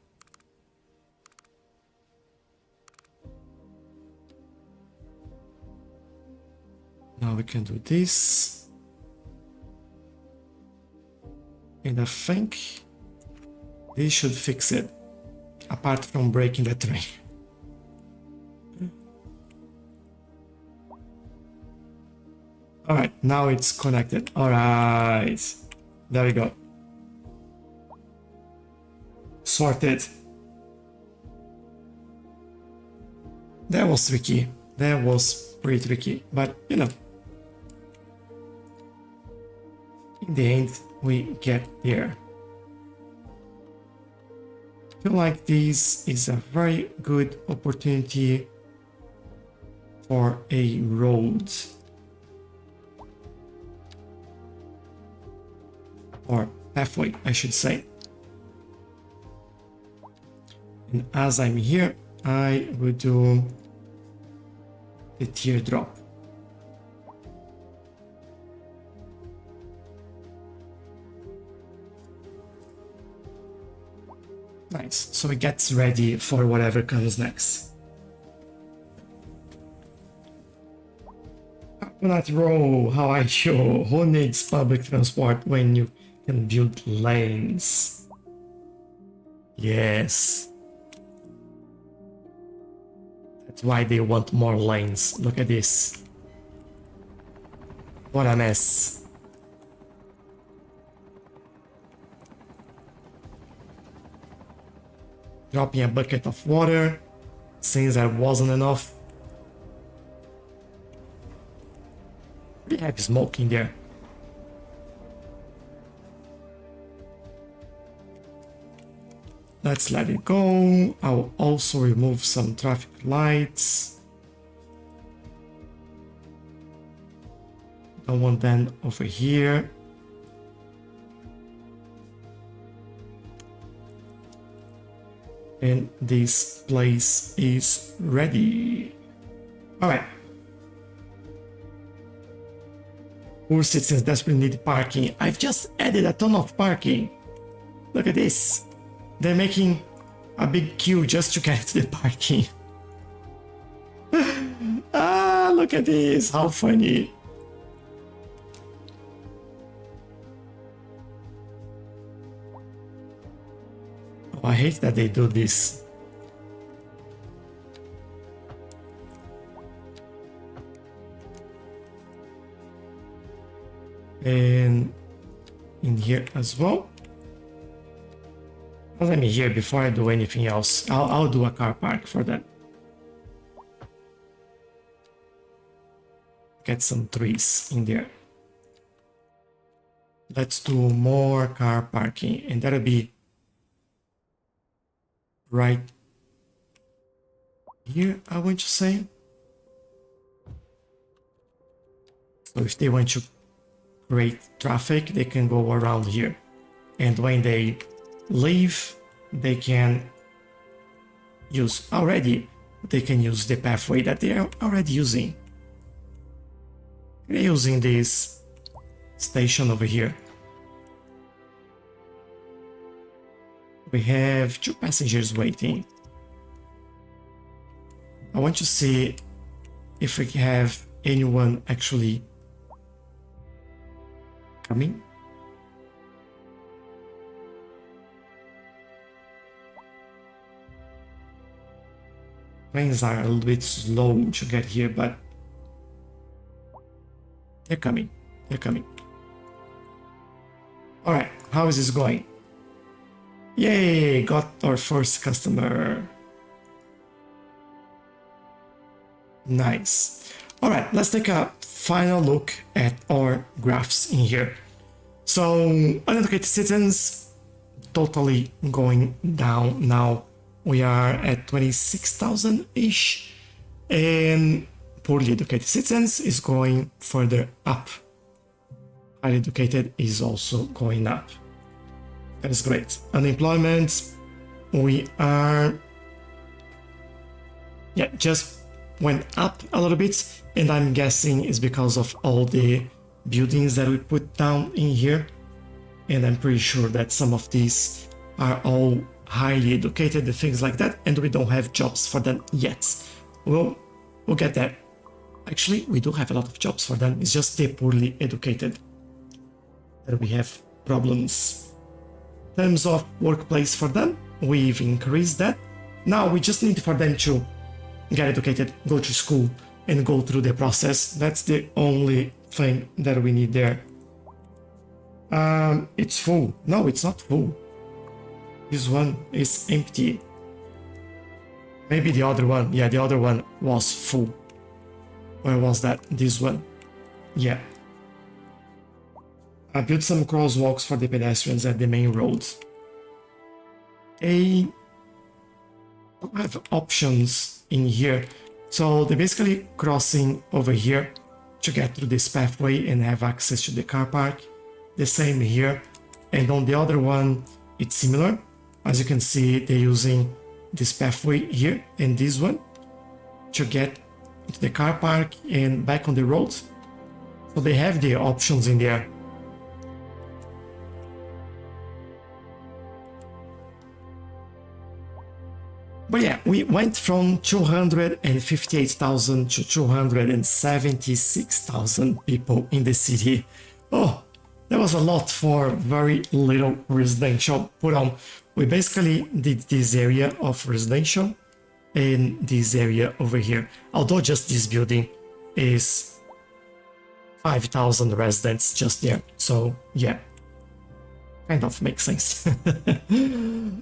Now we can do this. And I think this should fix it. Apart from breaking the train. Alright, now it's connected. Alright. There we go. Sorted. That was tricky. That was pretty tricky. But, you know. In the end, we get there. I feel like this is a very good opportunity for a road. Or pathway, I should say. And as I'm here, I will do the teardrop. Nice, so it gets ready for whatever comes next. Coconut Row, how are you? Who needs public transport when you can build lanes? Yes. That's why they want more lanes. Look at this. What a mess. Dropping a bucket of water since there wasn't enough. We have smoke in there. Let's let it go. I'll also remove some traffic lights. I want then over here. And this place is ready. All right. Poor citizens desperately need parking. I've just added a ton of parking. Look at this. They're making a big queue just to get to the parking. Ah, look at this. How funny. Oh, I hate that they do this. And in here as well. Let me here before I do anything else. I'll do a car park for that. Get some trees in there. Let's do more car parking, and that'll be right here, I want to say. So if they want to create traffic, they can go around here. And when they leave, they can use the pathway that they are already using. They're using this station over here. We have 2 passengers waiting. I want to see if we have anyone actually coming. Trains are a little bit slow to get here, but they're coming. They're coming. All right, how is this going? Yay, got our first customer. Nice. All right, let's take a final look at our graphs in here. So, uneducated citizens totally going down now. We are at 26,000-ish, and poorly educated citizens is going further up. Highly educated is also going up. That is great. Unemployment, we are, just went up a little bit, and I'm guessing it's because of all the buildings that we put down in here, and I'm pretty sure that some of these are all highly educated and things like that, and we don't have jobs for them yet. We'll get there. Actually, we do have a lot of jobs for them. It's just they're poorly educated that we have problems. In terms of workplace for them, we've increased that. Now we just need for them to get educated, go to school, and go through the process. That's the only thing that we need there. It's full. No, it's not full. This one is empty. Maybe the other one. Yeah, the other one was full. Where was that? This one. Yeah. I built some crosswalks for the pedestrians at the main roads. I have options in here. So they're basically crossing over here to get through this pathway and have access to the car park. The same here. And on the other one, it's similar. As you can see, they're using this pathway here and this one to get to the car park and back on the road. So they have the options in there. But yeah, we went from 258,000 to 276,000 people in the city. Oh, that was a lot for very little residential put on. We basically did this area of residential and this area over here. Although just this building is 5,000 residents just there. So yeah, kind of makes sense.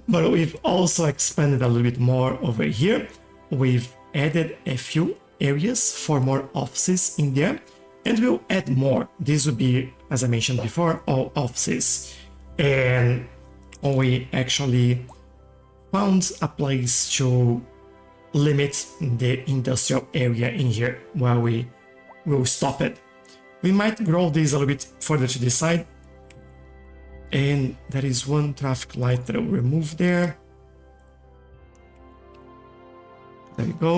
But we've also expanded a little bit more over here. We've added a few areas for more offices in there, and we'll add more. This will be, as I mentioned before, all offices. And we actually found a place to limit the industrial area in here where we will stop it. We might grow this a little bit further to this side. And there is one traffic light that I'll remove there. There you go.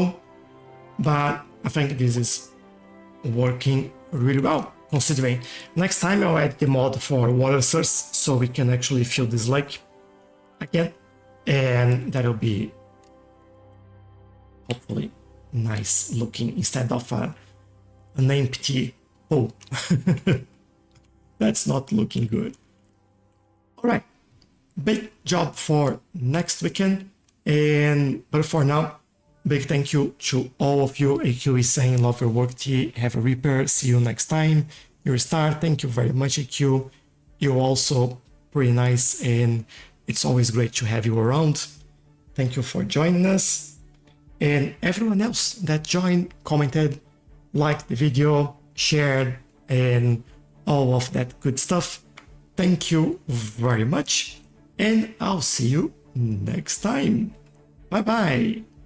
But I think this is working really well, considering. Next time I'll add the mod for water source so we can actually fill this lake again. And that'll be hopefully nice looking instead of an empty hole. That's not looking good. Alright, big job for next weekend. But for now, big thank you to all of you. AQ is saying love your work, T. Have a Reaper. See you next time. Your star, thank you very much, AQ. You're also pretty nice and it's always great to have you around. Thank you for joining us. And everyone else that joined, commented, liked the video, shared, and all of that good stuff. Thank you very much. And I'll see you next time. Bye bye.